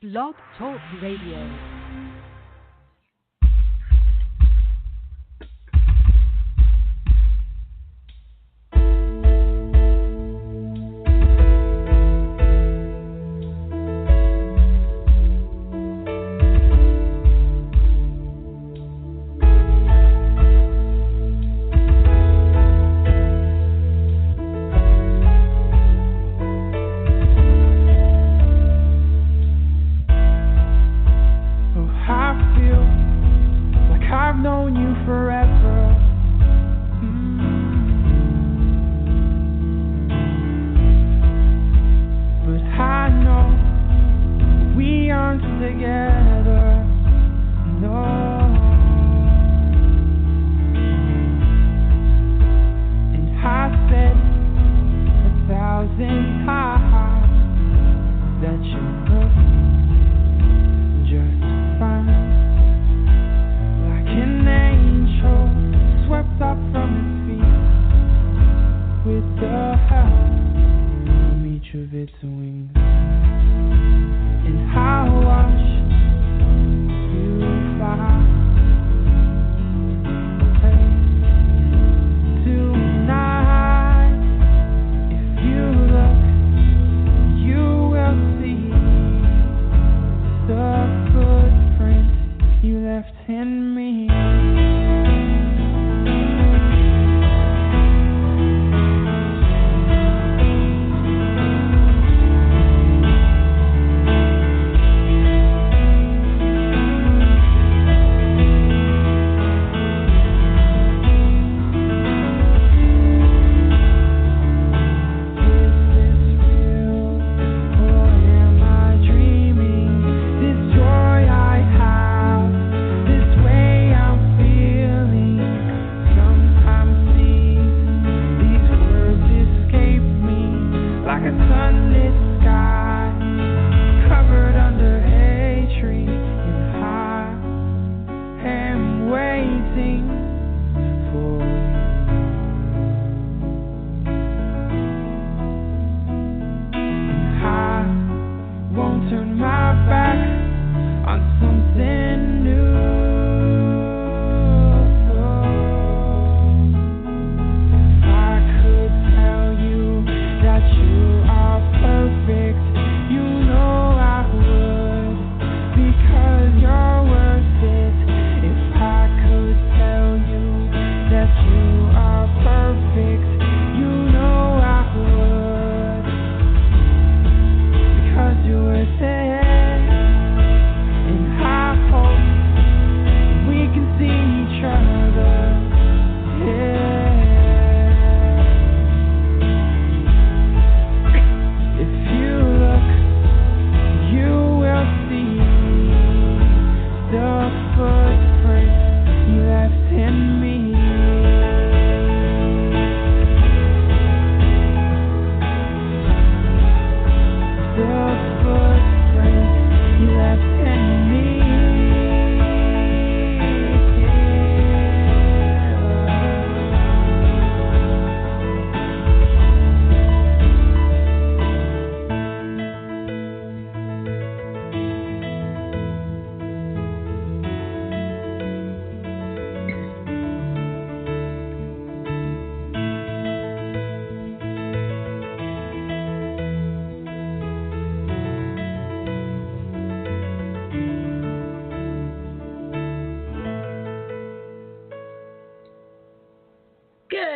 Blog Talk Radio.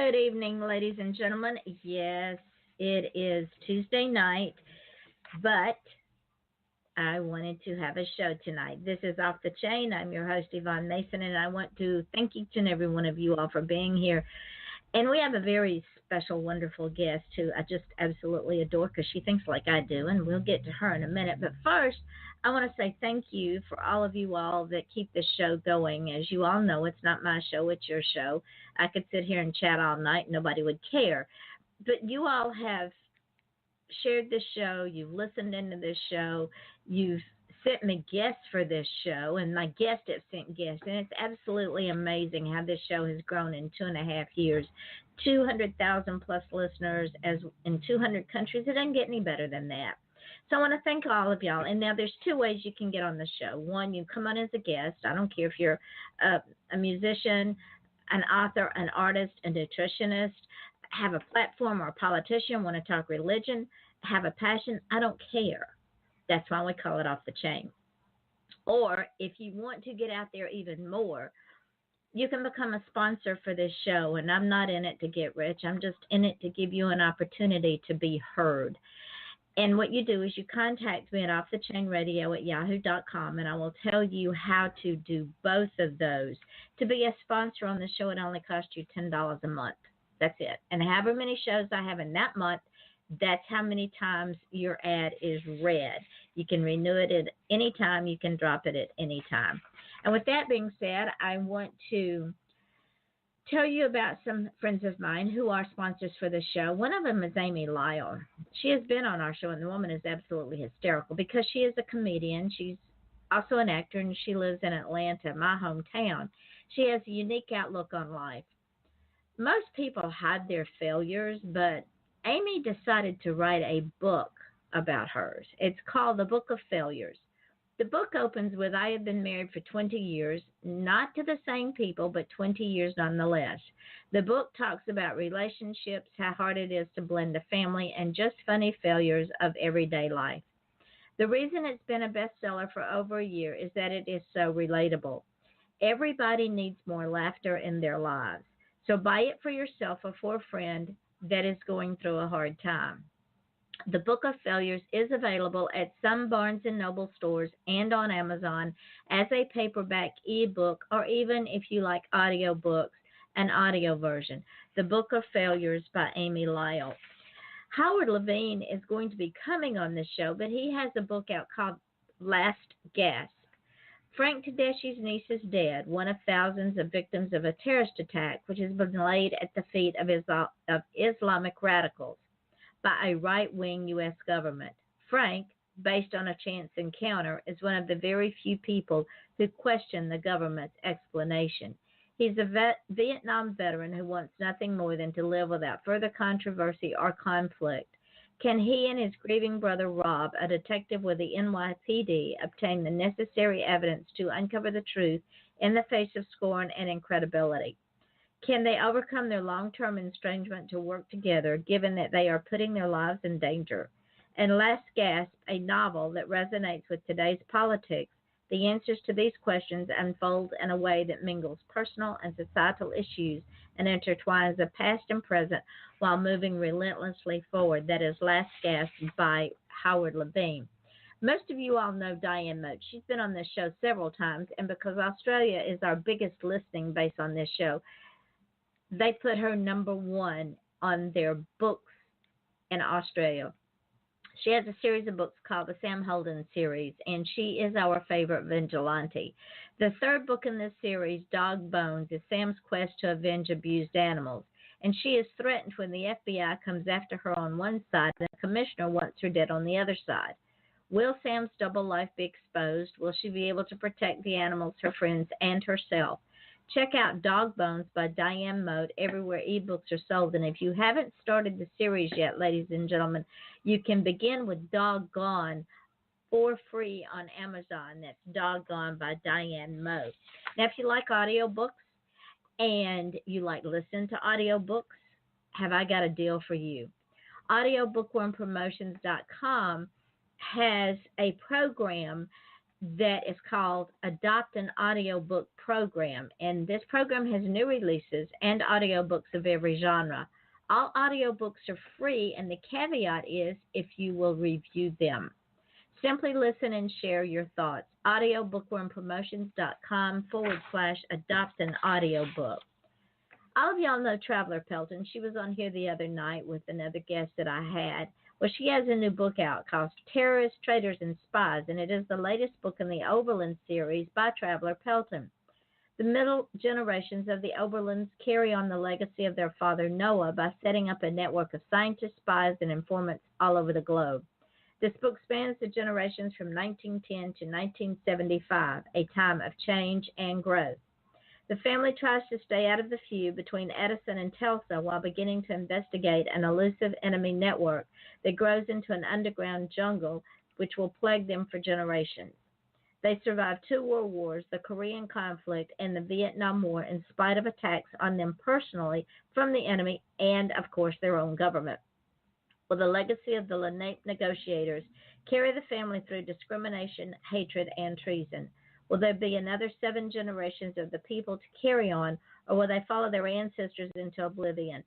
Good evening, ladies and gentlemen. Yes, it is Tuesday night, but I wanted to have a show tonight. This is Off the Chain. I'm your host, Yvonne Mason, and I want to thank each and every one of you all for being here. And we have a very special, wonderful guest who I just absolutely adore because she thinks like I do, and we'll get to her in a minute. But first, I want to say thank you for all of you all that keep this show going. As you all know, it's not my show, it's your show. I could sit here and chat all night, nobody would care. But you all have shared this show, you've listened into this show, you've sent me guests for this show, and my guests have sent guests, and it's absolutely amazing how this show has grown in 2.5 years. 200,000 plus listeners as in 200 countries. It doesn't get any better than that. So I want to thank all of y'all. And now there's two ways you can get on the show. One, you come on as a guest. I don't care if you're a musician, an author, an artist, a nutritionist, have a platform or a politician, want to talk religion, have a passion. I don't care. That's why we call it Off the Chain. Or if you want to get out there even more, you can become a sponsor for this show. And I'm not in it to get rich. I'm just in it to give you an opportunity to be heard. And what you do is you contact me at offthechainradio@yahoo.com, and I will tell you how to do both of those. To be a sponsor on the show, it only costs you $10 a month. That's it. And however many shows I have in that month, that's how many times your ad is read. You can renew it at any time. You can drop it at any time. And with that being said, I want to tell you about some friends of mine who are sponsors for the show. One of them is Amy Lyle. She has been on our show, and the woman is absolutely hysterical because she is a comedian. She's also an actor, and she lives in Atlanta, my hometown. She has a unique outlook on life. Most people hide their failures, but Amy decided to write a book about hers. It's called The Book of Failures. The book opens with, I have been married for 20 years, not to the same people, but 20 years nonetheless. The book talks about relationships, how hard it is to blend a family, and just funny failures of everyday life. The reason it's been a bestseller for over a year is that it is so relatable. Everybody needs more laughter in their lives. So buy it for yourself or for a friend that is going through a hard time. The Book of Failures is available at some Barnes & Noble stores and on Amazon as a paperback ebook, or even if you like audio books, an audio version. The Book of Failures by Amy Lyle. Howard Levine is going to be coming on this show, but he has a book out called Last Gasp. Frank Tedeschi's niece is dead, one of thousands of victims of a terrorist attack which has been laid at the feet of Islamic radicals by a right-wing U.S. government. Frank, based on a chance encounter, is one of the very few people who question the government's explanation. He's a Vietnam veteran who wants nothing more than to live without further controversy or conflict. Can he and his grieving brother Rob, a detective with the NYPD, obtain the necessary evidence to uncover the truth in the face of scorn and incredibility? Can they overcome their long-term estrangement to work together, given that they are putting their lives in danger? And Last Gasp, a novel that resonates with today's politics, the answers to these questions unfold in a way that mingles personal and societal issues and intertwines the past and present while moving relentlessly forward. That is Last Gasp by Howard Levine. Most of you all know Diane Moat. She's been on this show several times, and because Australia is our biggest listening base on this show, they put her number one on their books in Australia. She has a series of books called the Sam Holden series, and she is our favorite vigilante. The third book in this series, Dog Bones, is Sam's quest to avenge abused animals. And she is threatened when the FBI comes after her on one side and the commissioner wants her dead on the other side. Will Sam's double life be exposed? Will she be able to protect the animals, her friends, and herself? Check out Dog Bones by Diane Moat everywhere ebooks are sold. And if you haven't started the series yet, ladies and gentlemen, you can begin with Doggone for free on Amazon. That's Doggone by Diane Moat. Now, if you like audiobooks and you like listening to audiobooks, have I got a deal for you? Audiobookwormpromotions.com has a program that is called Adopt an Audiobook Program, and this program has new releases and audiobooks of every genre. All audiobooks are free, and the caveat is if you will review them. Simply listen and share your thoughts. Audiobookwormpromotions.com/adopt an audiobook. All of y'all know Traveler Pelton. She was on here the other night with another guest that I had. Well, she has a new book out called Terrorists, Traitors, and Spies, and it is the latest book in the Oberlin series by Traveler Pelton. The middle generations of the Oberlins carry on the legacy of their father Noah by setting up a network of scientists, spies, and informants all over the globe. This book spans the generations from 1910 to 1975, a time of change and growth. The family tries to stay out of the feud between Edison and Tulsa while beginning to investigate an elusive enemy network that grows into an underground jungle which will plague them for generations. They survived two world wars, the Korean conflict and the Vietnam War, in spite of attacks on them personally from the enemy and, of course, their own government. Will the legacy of the Lenape negotiators carry the family through discrimination, hatred, and treason? Will there be another 7 generations of the people to carry on, or will they follow their ancestors into oblivion?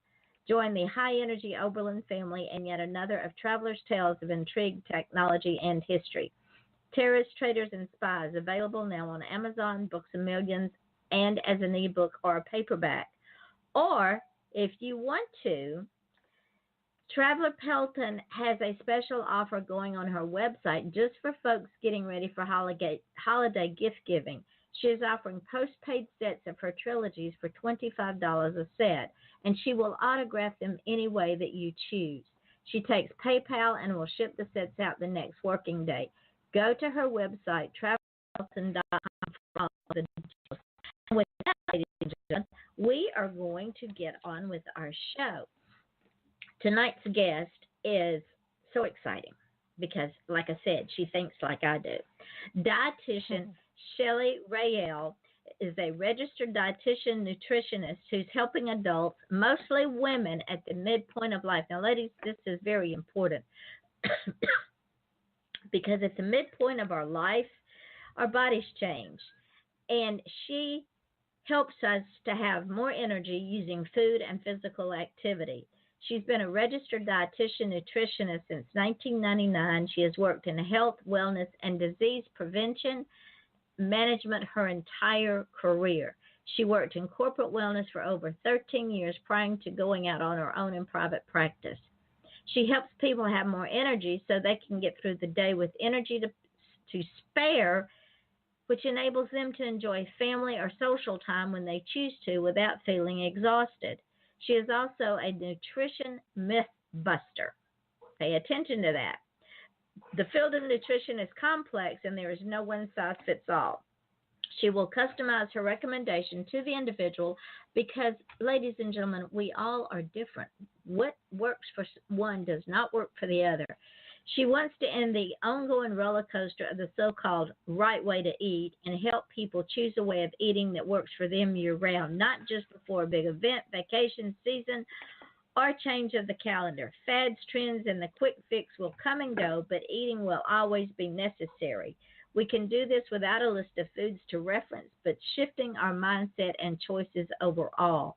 Join the high-energy Oberlin family in yet another of travelers' tales of intrigue, technology, and history. Terrorists, Traitors, and Spies, available now on Amazon, Books a Millions, and as an ebook or a paperback. Or, if you want to, Traveler Pelton has a special offer going on her website just for folks getting ready for holiday gift giving. She is offering postpaid sets of her trilogies for $25 a set, and she will autograph them any way that you choose. She takes PayPal and will ship the sets out the next working day. Go to her website, travelpelton.com, for all the details. And with that, ladies and gentlemen, we are going to get on with our show. Tonight's guest is so exciting because, like I said, she thinks like I do. Dietitian Shelley Rael is a registered dietitian nutritionist who's helping adults, mostly women, at the midpoint of life. Now, ladies, this is very important because at the midpoint of our life, our bodies change. And she helps us to have more energy using food and physical activity. She's been a registered dietitian nutritionist since 1999. She has worked in health, wellness, and disease prevention management her entire career. She worked in corporate wellness for over 13 years prior to going out on her own in private practice. She helps people have more energy so they can get through the day with energy to spare, which enables them to enjoy family or social time when they choose to without feeling exhausted. She is also a nutrition myth buster. Pay attention to that. The field of nutrition is complex and there is no one size fits all. She will customize her recommendation to the individual because, ladies and gentlemen, we all are different. What works for one does not work for the other. She wants to end the ongoing roller coaster of the so-called right way to eat and help people choose a way of eating that works for them year-round, not just before a big event, vacation season, or change of the calendar. Fads, trends, and the quick fix will come and go, but eating will always be necessary. We can do this without a list of foods to reference, but shifting our mindset and choices overall.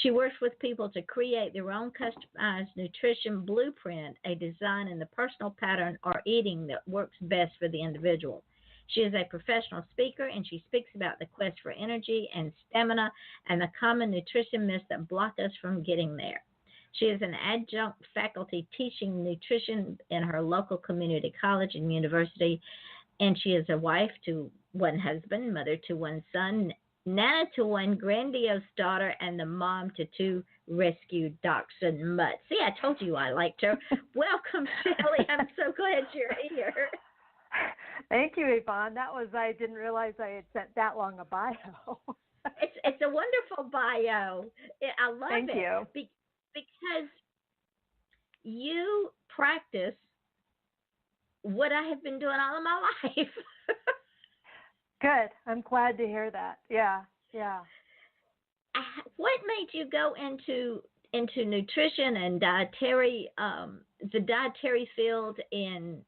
She works with people to create their own customized nutrition blueprint, a design in the personal pattern or eating that works best for the individual. She is a professional speaker, and she speaks about the quest for energy and stamina and the common nutrition myths that block us from getting there. She is an adjunct faculty teaching nutrition in her local community college and university, and she is a wife to one husband, mother to one son, Nana to one Grandiose-Daughter, and the mom to 2 rescued Dachshund mutts. See, I told you I liked her. Welcome, Shelley. I'm so glad you're here. Thank you, Yvonne. I didn't realize I had sent that long a bio. It's a wonderful bio. I love it. Thank you. Because you practice what I have been doing all of my life. Good. I'm glad to hear that. Yeah. What made you go into nutrition and dietary, the dietary field in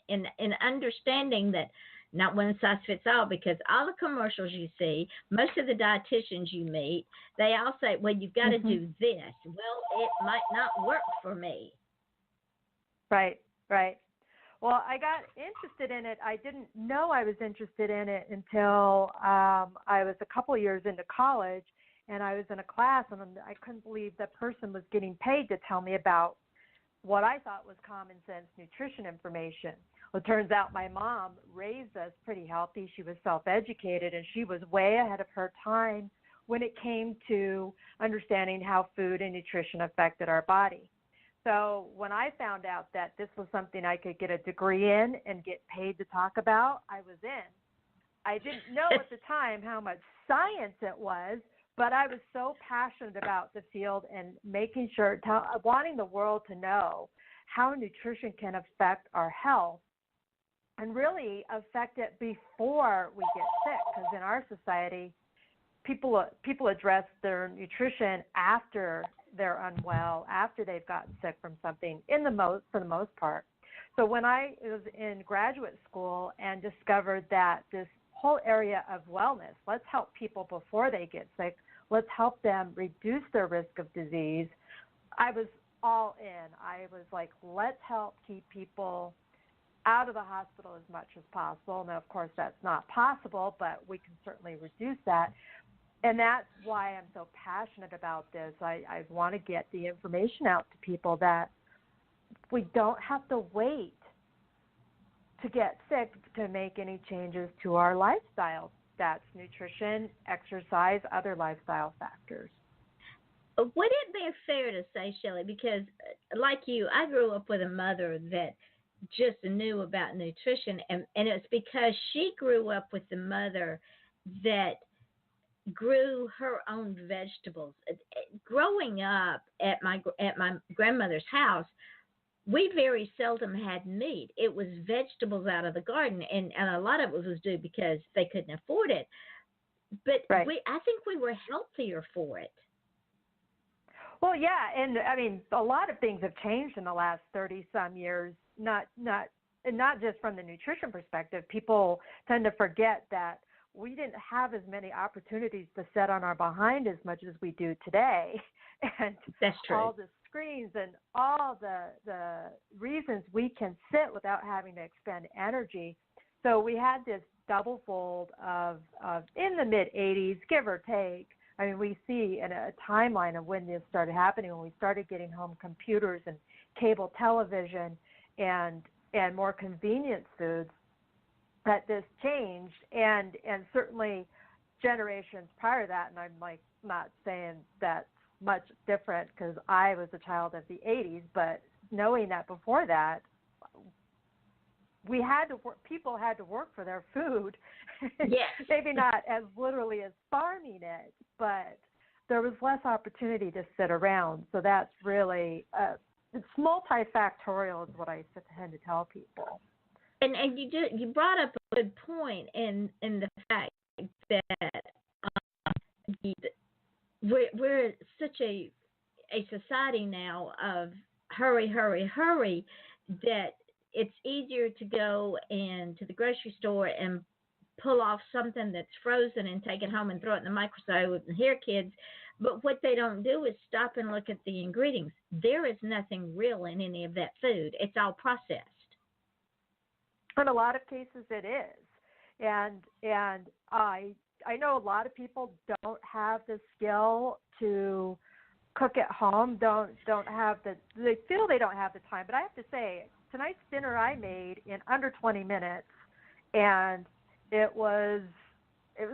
understanding that not one size fits all? Because all the commercials you see, most of the dietitians you meet, they all say, well, you've got to do this. Well, it might not work for me. Right. Well, I got interested in it. I didn't know I was interested in it until I was a couple of years into college, and I was in a class, and I couldn't believe that person was getting paid to tell me about what I thought was common sense nutrition information. Well, it turns out my mom raised us pretty healthy. She was self-educated, and she was way ahead of her time when it came to understanding how food and nutrition affected our body. So when I found out that this was something I could get a degree in and get paid to talk about, I was in. I didn't know at the time how much science it was, But I was so passionate about the field and making sure, wanting the world to know how nutrition can affect our health and really affect it before we get sick. Because in our society, people address their nutrition after they're unwell, after they've gotten sick from something, for the most part. So when I was in graduate school and discovered that this whole area of wellness, let's help people before they get sick, let's help them reduce their risk of disease, I was all in. I was like, let's help keep people out of the hospital as much as possible. Now, of course, that's not possible, but we can certainly reduce that. And that's why I'm so passionate about this. I want to get the information out to people that we don't have to wait to get sick to make any changes to our lifestyle. That's nutrition, exercise, other lifestyle factors. Would it be fair to say, Shelley, because like you, I grew up with a mother that just knew about nutrition, and it's because she grew up with the mother that grew her own vegetables. Growing up at my grandmother's house, we very seldom had meat. It was vegetables out of the garden, and a lot of it was due because they couldn't afford it. But right. I think we were healthier for it. Well, yeah, and I mean, a lot of things have changed in the last 30-some years, not just from the nutrition perspective. People tend to forget that we didn't have as many opportunities to sit on our behind as much as we do today. And that's true. All the screens and all the reasons we can sit without having to expend energy. So we had this double fold of in the mid-'80s, give or take. I mean, we see in a timeline of when this started happening, when we started getting home computers and cable television and more convenience foods, that this changed, and certainly generations prior to that, and I'm like not saying that's much different because I was a child of the 80s, but knowing that before that, we had to work, people had to work for their food. Yes. Maybe not as literally as farming it, but there was less opportunity to sit around. So that's really, it's multifactorial is what I tend to tell people. And you brought up a good point in the fact that we're such a society now of hurry that it's easier to go into the grocery store and pull off something that's frozen and take it home and throw it in the microwave. And here, kids, but what they don't do is stop and look at the ingredients. There is nothing real in any of that food. It's all processed. In a lot of cases, it is, and I know a lot of people don't have the skill to cook at home. Don't have they feel they don't have the time. But I have to say, tonight's dinner I made in under 20 minutes, and it was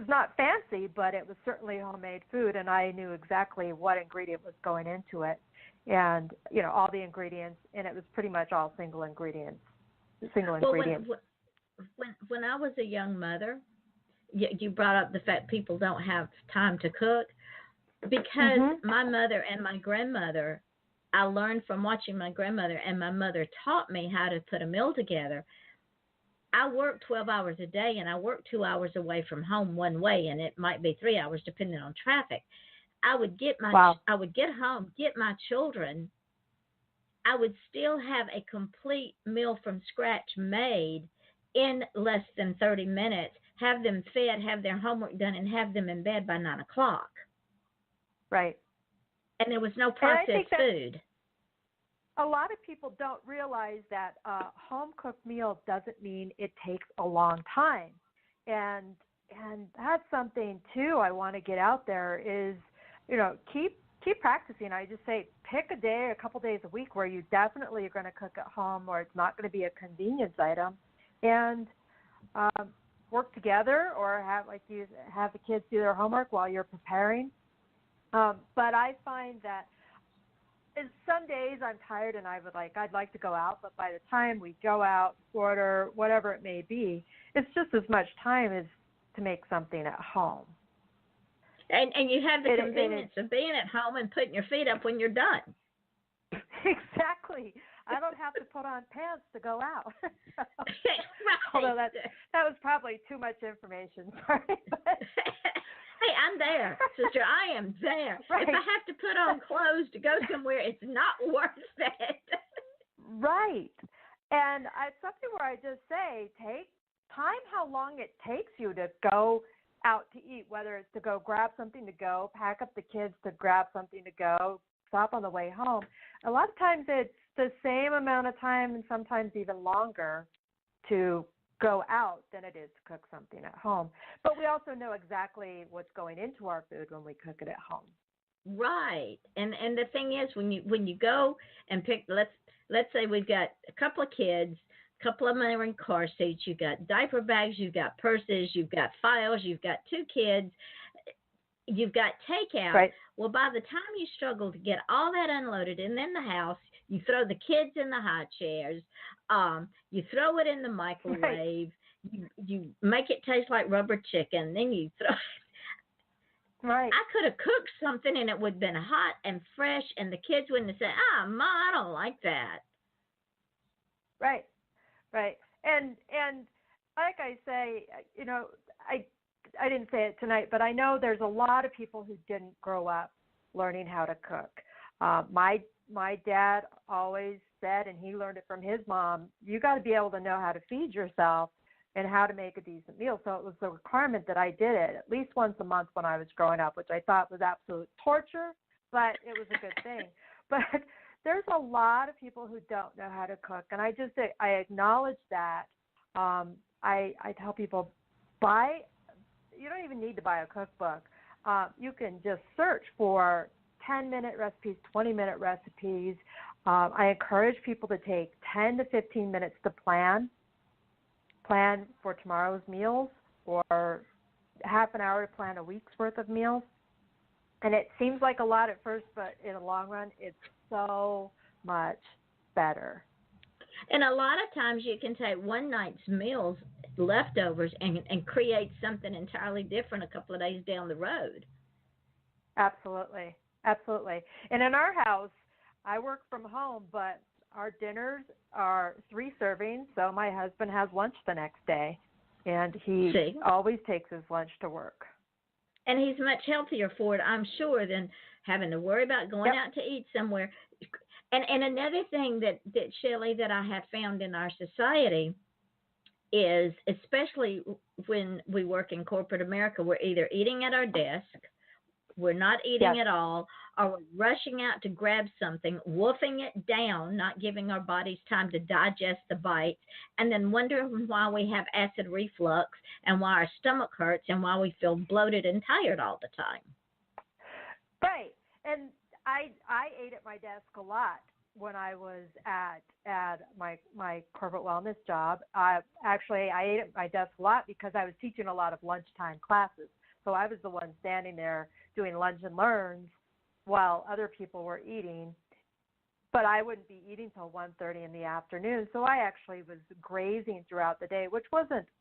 not fancy, but it was certainly homemade food, and I knew exactly what ingredient was going into it, and all the ingredients, and it was pretty much all single ingredients. When I was a young mother, you brought up the fact people don't have time to cook. Because my mother and my grandmother, I learned from watching my grandmother, and my mother taught me how to put a meal together. I worked 12 hours a day, and I worked 2 hours away from home one way, and it might be 3 hours depending on traffic. I would get home, get my children. I would still have a complete meal from scratch made in less than 30 minutes, have them fed, have their homework done, and have them in bed by 9 o'clock. Right. And there was no processed food. A lot of people don't realize that a home-cooked meal doesn't mean it takes a long time. And that's something, too, I want to get out there is, keep practicing. I just say pick a day, a couple days a week where you definitely are going to cook at home, or it's not going to be a convenience item, and work together, or have the kids do their homework while you're preparing. But I find that some days I'm tired and I'd like to go out, but by the time we go out, order, whatever it may be, it's just as much time as to make something at home. And you have the convenience of being at home and putting your feet up when you're done. Exactly. I don't have to put on pants to go out. Right. Although that was probably too much information. Sorry. Hey, I'm there, sister. I am there. Right. If I have to put on clothes to go somewhere, it's not worth it. Right. And it's something where I just say, take time how long it takes you to go out to eat, whether it's to go grab something to go, pack up the kids to grab something to go, stop on the way home. A lot of times it's the same amount of time and sometimes even longer to go out than it is to cook something at home. But we also know exactly what's going into our food when we cook it at home. Right. And the thing is, when you go and pick, let's say we've got a couple of kids, a couple of them are in car seats, you've got diaper bags, you've got purses, you've got files, you've got 2 kids, you've got takeout. Right. Well, by the time you struggle to get all that unloaded and in the house, you throw the kids in the high chairs, you throw it in the microwave, right. you make it taste like rubber chicken, then you throw it. Right. I could have cooked something and it would have been hot and fresh, and the kids wouldn't have said, Ma, I don't like that. Right, right. And like I say, I didn't say it tonight, but I know there's a lot of people who didn't grow up learning how to cook. My dad always said, and he learned it from his mom, you got to be able to know how to feed yourself and how to make a decent meal. So it was a requirement that I did it at least once a month when I was growing up, which I thought was absolute torture, but it was a good thing. But there's a lot of people who don't know how to cook, and I acknowledge that. I tell people, you don't even need to buy a cookbook. You can just search for 10-minute recipes, 20-minute recipes. I encourage people to take 10 to 15 minutes to plan for tomorrow's meals, or half an hour to plan a week's worth of meals. And it seems like a lot at first, but in the long run, it's so much better. And a lot of times you can take one night's meals, leftovers, and create something entirely different a couple of days down the road. Absolutely. Absolutely. And in our house, I work from home, but our dinners are 3 servings, so my husband has lunch the next day, and he always takes his lunch to work. And he's much healthier for it, I'm sure, than having to worry about going out to eat somewhere. And another thing that Shelley, that I have found in our society is, especially when we work in corporate America, we're either eating at our desk, we're not eating at all, or we're rushing out to grab something, wolfing it down, not giving our bodies time to digest the bites, and then wondering why we have acid reflux and why our stomach hurts and why we feel bloated and tired all the time. Right. And I ate at my desk a lot when I was at my corporate wellness job. I ate at my desk a lot because I was teaching a lot of lunchtime classes. So I was the one standing there doing lunch and learns while other people were eating. But I wouldn't be eating till 1:30 in the afternoon. So I actually was grazing throughout the day, which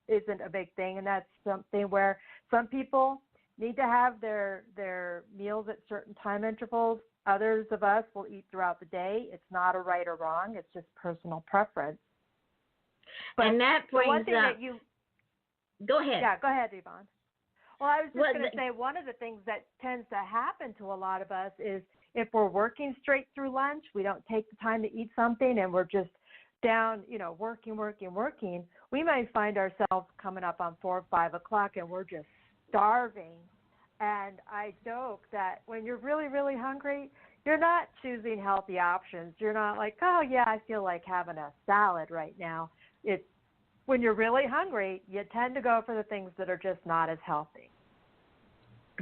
isn't a big thing. And that's something where some people need to have their meals at certain time intervals. Others of us will eat throughout the day. It's not a right or wrong. It's just personal preference. But and that brings one thing up. that you. Go ahead. Yeah, go ahead, Yvonne. Well, I was just going to say one of the things that tends to happen to a lot of us is if we're working straight through lunch, we don't take the time to eat something, and we're just down, working. We might find ourselves coming up on 4 or 5 o'clock, and we're just starving. And I joke that when you're really, really hungry, you're not choosing healthy options. You're not like, oh, yeah, I feel like having a salad right now. It's when you're really hungry, you tend to go for the things that are just not as healthy.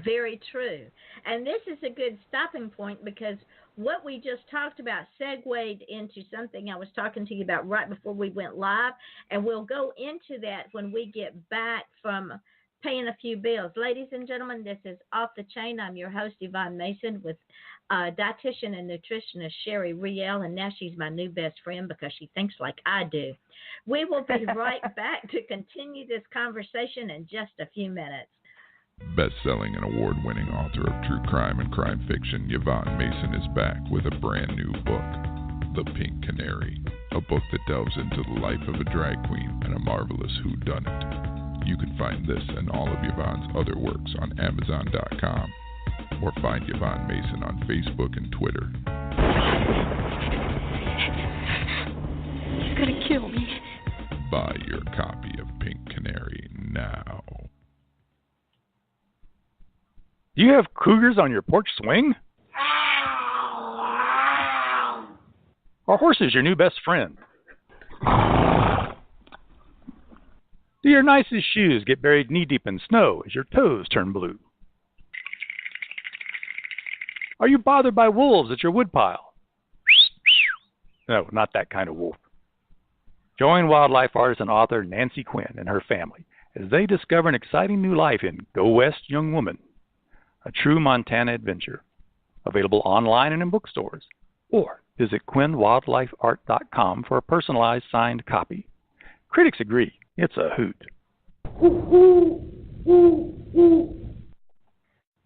Very true. And this is a good stopping point because what we just talked about segued into something I was talking to you about right before we went live, and we'll go into that when we get back from paying a few bills. Ladies and gentlemen, this is Off the Chain. I'm your host, Yvonne Mason, with dietitian and nutritionist Sherry Rael, and now she's my new best friend because she thinks like I do. We will be right back to continue this conversation in just a few minutes. Best-selling and award-winning author of true crime and crime fiction, Yvonne Mason is back with a brand new book, The Pink Canary, a book that delves into the life of a drag queen and a marvelous whodunit. You can find this and all of Yvonne's other works on Amazon.com, or find Yvonne Mason on Facebook and Twitter. He's gonna kill me. Buy your copy of Pink Canary now. Do you have cougars on your porch swing? Are horses your new best friend? Do your nicest shoes get buried knee-deep in snow as your toes turn blue? Are you bothered by wolves at your woodpile? No, not that kind of wolf. Join wildlife artist and author Nancy Quinn and her family as they discover an exciting new life in Go West, Young Woman, a true Montana adventure. Available online and in bookstores. Or visit QuinnWildlifeArt.com for a personalized signed copy. Critics agree, it's a hoot.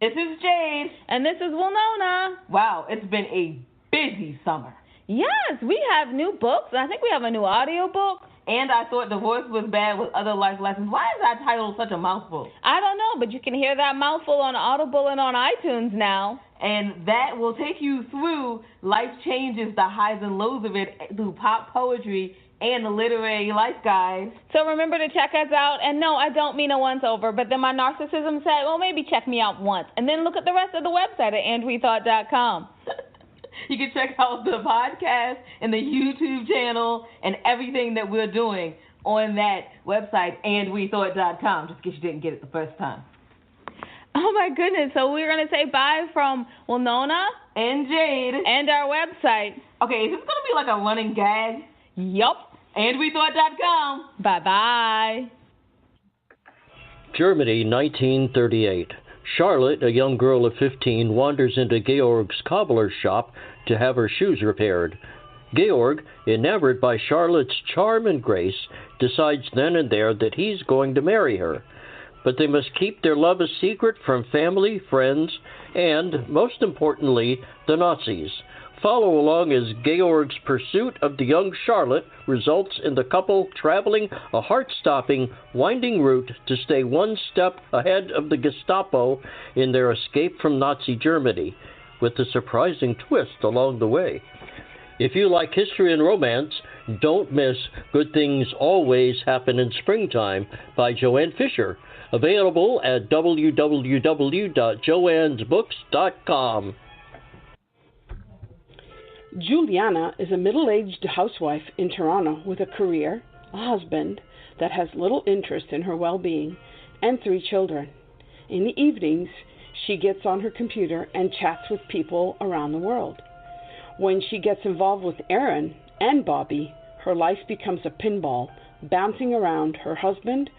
This is Jade. And this is Winona. Wow, it's been a busy summer. Yes, we have new books. I think we have a new audio book. And I thought Divorce Was Bad with Other Life Lessons. Why is that title such a mouthful? I don't know, but you can hear that mouthful on Audible and on iTunes now. And that will take you through life changes, the highs and lows of it, through pop poetry and the literary life guide. So remember to check us out. And no, I don't mean a once over, but then my narcissism said, well, maybe check me out once. And then look at the rest of the website at andwethought.com. You can check out the podcast and the YouTube channel and everything that we're doing on that website, andwethought.com, just in case you didn't get it the first time. Oh, my goodness. So we're going to say bye from Winona and Jade and our website. Okay, is this going to be like a running gag? Yup. andwethought.com. Bye-bye. Germany, 1938. Charlotte, a young girl of 15, wanders into Georg's cobbler's shop to have her shoes repaired. Georg, enamored by Charlotte's charm and grace, decides then and there that he's going to marry her. But they must keep their love a secret from family, friends, and, most importantly, the Nazis. Follow along as Georg's pursuit of the young Charlotte results in the couple traveling a heart-stopping, winding route to stay one step ahead of the Gestapo in their escape from Nazi Germany, with a surprising twist along the way. If you like history and romance, don't miss Good Things Always Happen in Springtime by Joanne Fisher, available at www.joannesbooks.com. Juliana is a middle-aged housewife in Toronto with a career, a husband that has little interest in her well-being, and 3 children. In the evenings, she gets on her computer and chats with people around the world. When she gets involved with Aaron and Bobby, her life becomes a pinball, bouncing around her husband,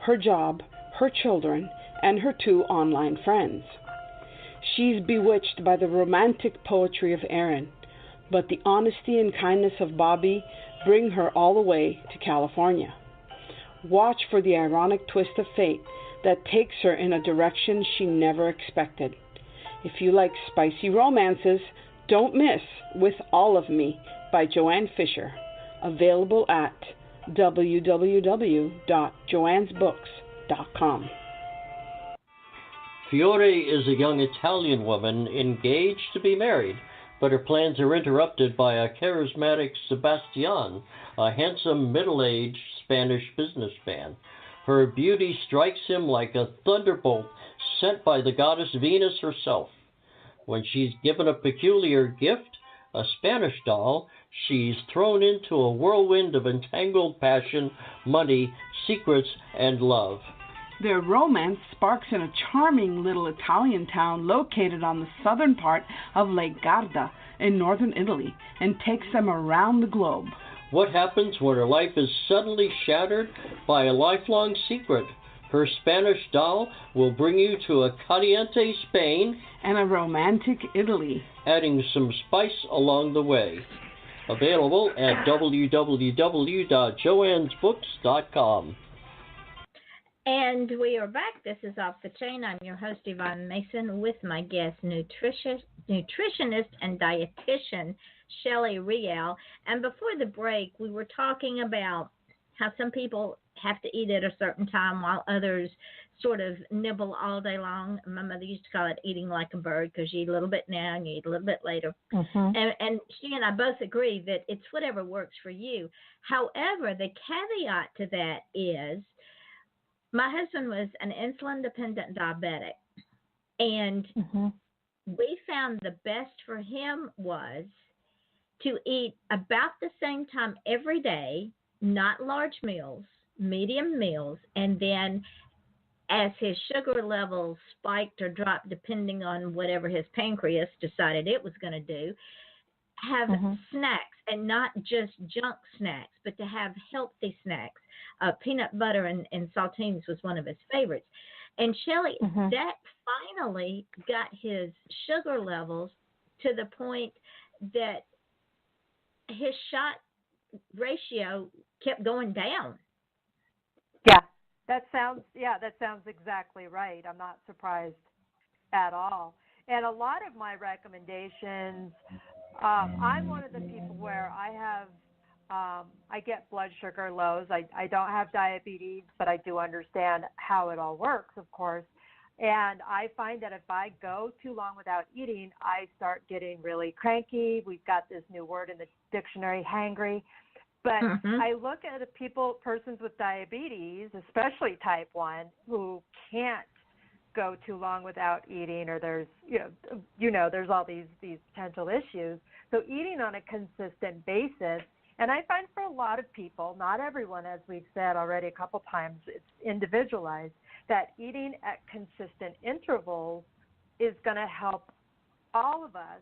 her job, her children, and her 2 online friends. She's bewitched by the romantic poetry of Aaron, but the honesty and kindness of Bobby bring her all the way to California. Watch for the ironic twist of fate that takes her in a direction she never expected. If you like spicy romances, don't miss With All of Me by Joanne Fisher, available at www.joannesbooks.com. Fiore is a young Italian woman engaged to be married, but her plans are interrupted by a charismatic Sebastian, a handsome middle-aged Spanish businessman. Her beauty strikes him like a thunderbolt sent by the goddess Venus herself. When she's given a peculiar gift, a Spanish doll, she's thrown into a whirlwind of entangled passion, money, secrets, and love. Their romance sparks in a charming little Italian town located on the southern part of Lake Garda in northern Italy and takes them around the globe. What happens when her life is suddenly shattered by a lifelong secret? Her Spanish doll will bring you to a caliente Spain and a romantic Italy, adding some spice along the way. Available at www.joannesbooks.com. And we are back. This is Off the Chain. I'm your host, Yvonne Mason, with my guest, nutritionist and dietitian, Shelley Rael. And before the break, we were talking about how some people have to eat at a certain time while others sort of nibble all day long. My mother used to call it eating like a bird, because you eat a little bit now and you eat a little bit later. And she and I both agree that it's whatever works for you. However, the caveat to that is, my husband was an insulin-dependent diabetic, and we found the best for him was to eat about the same time every day, not large meals, medium meals, and then as his sugar levels spiked or dropped, depending on whatever his pancreas decided it was going to do, have snacks, and not just junk snacks, but to have healthy snacks. Peanut butter and saltines was one of his favorites. And Shelley, that finally got his sugar levels to the point that his shot ratio kept going down. That sounds exactly right. I'm not surprised at all. And a lot of my recommendations, I'm one of the people where I get blood sugar lows. I don't have diabetes, but I do understand how it all works, of course. And I find that if I go too long without eating, I start getting really cranky. We've got this new word in the dictionary, hangry. But I look at persons with diabetes, especially type 1, who can't go too long without eating, or there's all these potential issues. So eating on a consistent basis, and I find for a lot of people, not everyone, as we've said already a couple times, it's individualized, that eating at consistent intervals is going to help all of us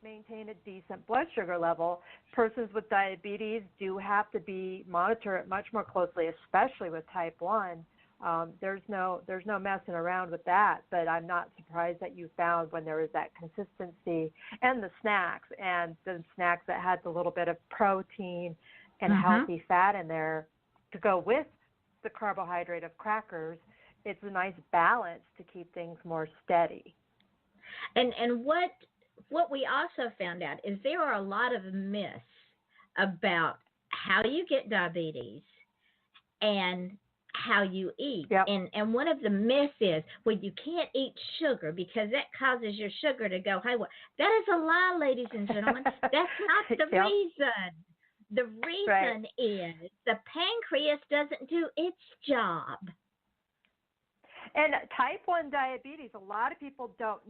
maintain a decent blood sugar level. Persons with diabetes do have to be monitored much more closely, especially with type 1. There's no messing around with that, but I'm not surprised that you found when there was that consistency, and the snacks that had the little bit of protein and healthy fat in there to go with the carbohydrate of crackers. It's a nice balance to keep things more steady. And what we also found out is there are a lot of myths about how you get diabetes and how you eat. And one of the myths is, well, you can't eat sugar because that causes your sugar to go haywire. That is a lie, ladies and gentlemen. That's not the reason. The reason is the pancreas doesn't do its job. And type 1 diabetes, a lot of people don't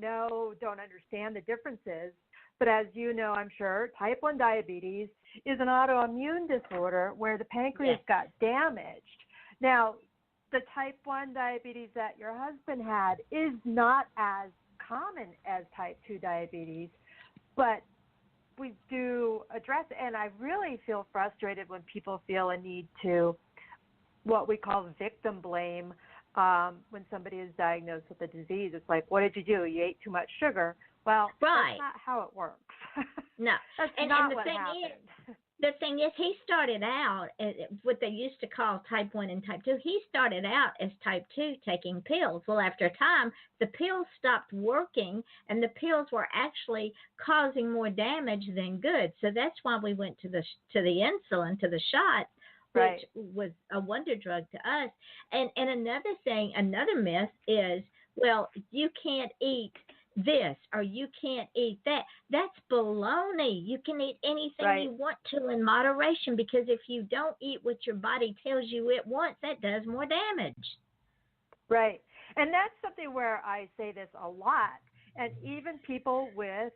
understand the differences. But as you know, I'm sure, type 1 diabetes is an autoimmune disorder where the pancreas got damaged. Now, the type 1 diabetes that your husband had is not as common as type 2 diabetes, but we do address it. And I really feel frustrated when people feel a need to what we call victim blame when somebody is diagnosed with a disease. It's like, what did you do? You ate too much sugar. Well, that's not how it works. No. That's and not the what thing happened. The thing is, he started out what they used to call type 1 and type 2. He started out as type 2 taking pills. Well, after a time, the pills stopped working, and the pills were actually causing more damage than good. So that's why we went to the insulin, to the shot, which was a wonder drug to us. And another thing, another myth is, well, you can't eat this or you can't eat that. That's baloney. You can eat anything you want to in moderation, because if you don't eat what your body tells you it wants, that does more damage. Right. And that's something where I say this a lot. And even people with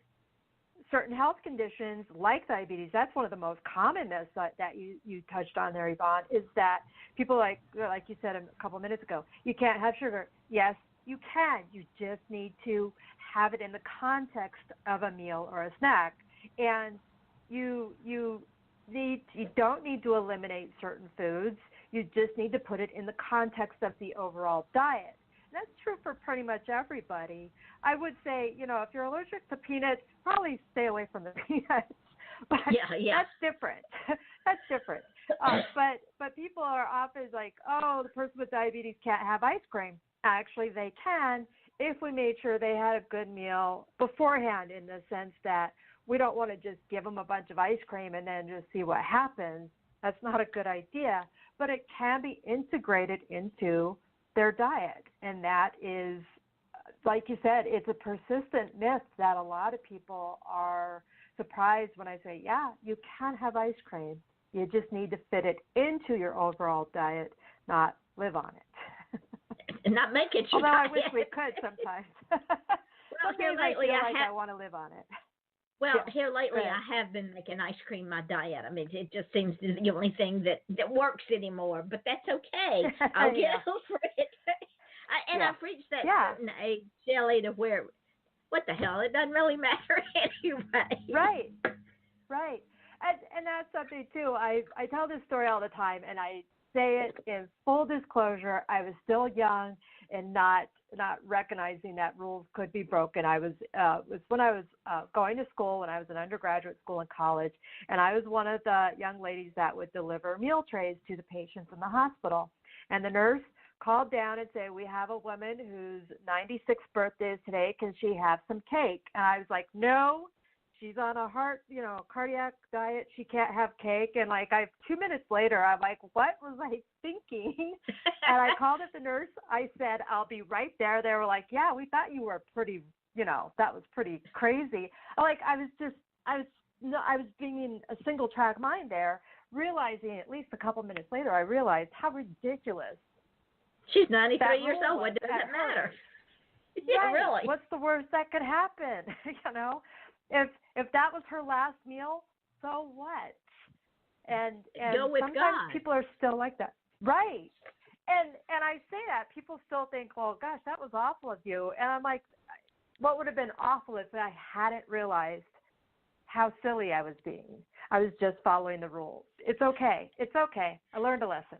certain health conditions like diabetes, that's one of the most common myths that you touched on there, Yvonne, is that people like you said a couple of minutes ago, you can't have sugar. Yes, you can. You just need to have it in the context of a meal or a snack. And you don't need to eliminate certain foods. You just need to put it in the context of the overall diet. And that's true for pretty much everybody. I would say, if you're allergic to peanuts, probably stay away from the peanuts. But Yeah. that's different. That's different. But people are often like, oh, the person with diabetes can't have ice cream. Actually, they can if we made sure they had a good meal beforehand, in the sense that we don't want to just give them a bunch of ice cream and then just see what happens. That's not a good idea. But it can be integrated into their diet. And that is, like you said, it's a persistent myth that a lot of people are surprised when I say, yeah, you can have ice cream. You just need to fit it into your overall diet, not live on it. And not make it your Although diet. I wish we could sometimes. Well, here lately I want to live on it. Well, Yeah. here lately I have been making ice cream my diet. I mean, it just seems to be the only thing that works anymore. But that's okay. I'll get over it. I've reached that certain age, Shelley, to where, what the hell, it doesn't really matter anyway. Right. And that's something, too. I tell this story all the time, and I say it in full disclosure. I was still young and not recognizing that rules could be broken. I was when I was going to school, when I was in undergraduate school and college, and I was one of the young ladies that would deliver meal trays to the patients in the hospital. And the nurse called down and said, we have a woman whose 96th birthday is today. Can she have some cake? And I was like, no. She's on a cardiac diet. She can't have cake. And 2 minutes later, I'm like, what was I thinking? And I called up the nurse. I said, I'll be right there. They were like, yeah, we thought you were pretty, that was pretty crazy. I was being a single track mind there, realizing at least a couple minutes later, I realized how ridiculous. She's 93 years old. What does it matter? Yeah, right. Really. What's the worst that could happen? If that was her last meal, so what? And go with sometimes God. People are still like that. Right. And I say that, people still think, well, gosh, that was awful of you. And I'm like, what would have been awful if I hadn't realized how silly I was being? I was just following the rules. It's okay. I learned a lesson.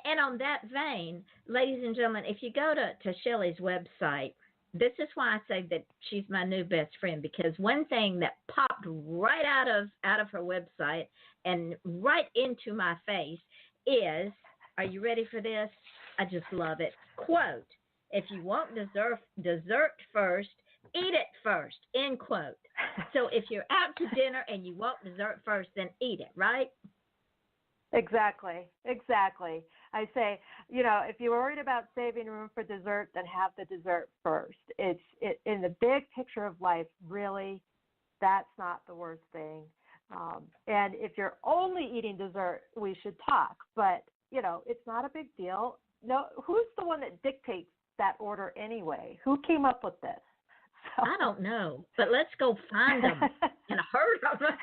And on that vein, ladies and gentlemen, if you go to Shelley's website, this is why I say that she's my new best friend, because one thing that popped right out of her website and right into my face is, are you ready for this? I just love it. Quote, if you want dessert first, eat it first, end quote. So if you're out to dinner and you want dessert first, then eat it, right? Exactly. I say, if you're worried about saving room for dessert, then have the dessert first. It's in the big picture of life, really, that's not the worst thing. And if you're only eating dessert, we should talk. But, it's not a big deal. No, who's the one that dictates that order anyway? Who came up with this? So. I don't know, but let's go find them and hurt them.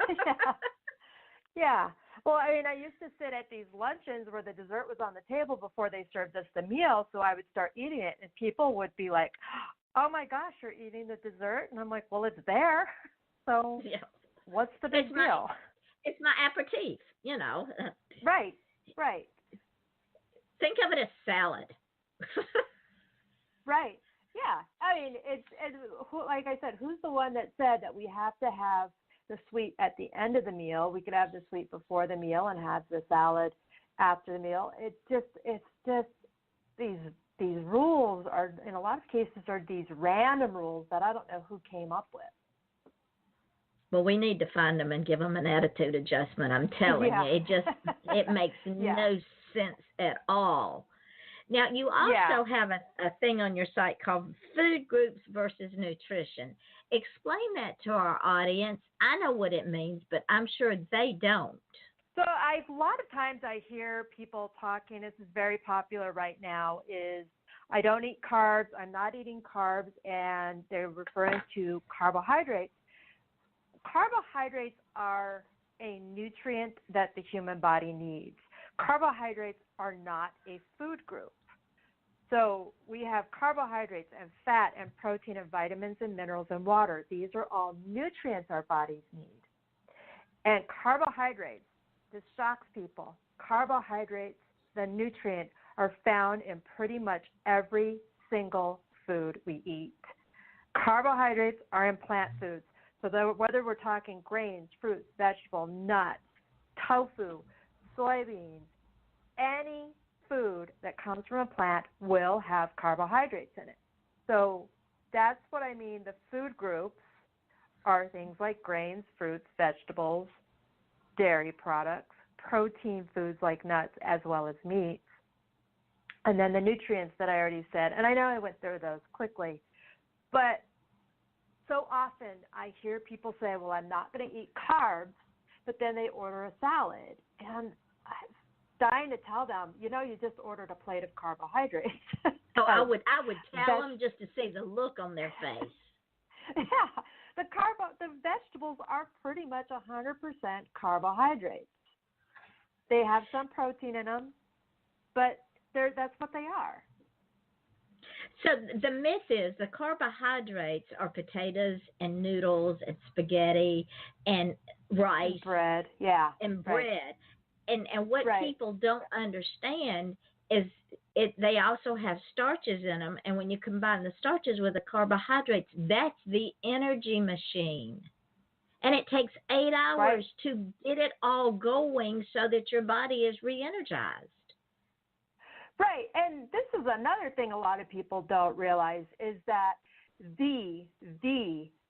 Yeah. Well, I used to sit at these luncheons where the dessert was on the table before they served us the meal, so I would start eating it, and people would be like, oh, my gosh, you're eating the dessert? And I'm like, well, it's there, so what's the big deal? It's my aperitif, Right. Think of it as salad. Right. Yeah. It's like I said, who's the one that said that we have to have the sweet at the end of the meal? We could have the sweet before the meal and have the salad after the meal. It's just these rules are, in a lot of cases, are these random rules that I don't know who came up with. Well, we need to find them and give them an attitude adjustment. I'm telling you, it makes no sense at all. Now, you also have a thing on your site called Food Groups versus Nutrition. Explain that to our audience. I know what it means, but I'm sure they don't. So a lot of times I hear people talking, this is very popular right now, is I don't eat carbs, I'm not eating carbs, and they're referring to carbohydrates. Carbohydrates are a nutrient that the human body needs. Carbohydrates are not a food group. So we have carbohydrates and fat and protein and vitamins and minerals and water. These are all nutrients our bodies need. And carbohydrates, this shocks people, carbohydrates, the nutrient, are found in pretty much every single food we eat. Carbohydrates are in plant foods. So whether we're talking grains, fruits, vegetables, nuts, tofu, soybeans, any food that comes from a plant will have carbohydrates in it. So that's what I mean. The food groups are things like grains, fruits, vegetables, dairy products, protein foods like nuts, as well as meats. And then the nutrients that I already said. And I know I went through those quickly, but so often I hear people say, well, I'm not going to eat carbs, but then they order a salad. And I'm dying to tell them, you just ordered a plate of carbohydrates. So I would tell them just to see the look on their face. Yeah, the vegetables are pretty much 100% carbohydrates. They have some protein in them, but that's what they are. So the myth is the carbohydrates are potatoes and noodles and spaghetti and rice. And bread, yeah. And bread. Right. And what people don't understand is they also have starches in them, and when you combine the starches with the carbohydrates, that's the energy machine. And it takes 8 hours to get it all going so that your body is re-energized. Right, and this is another thing a lot of people don't realize is that the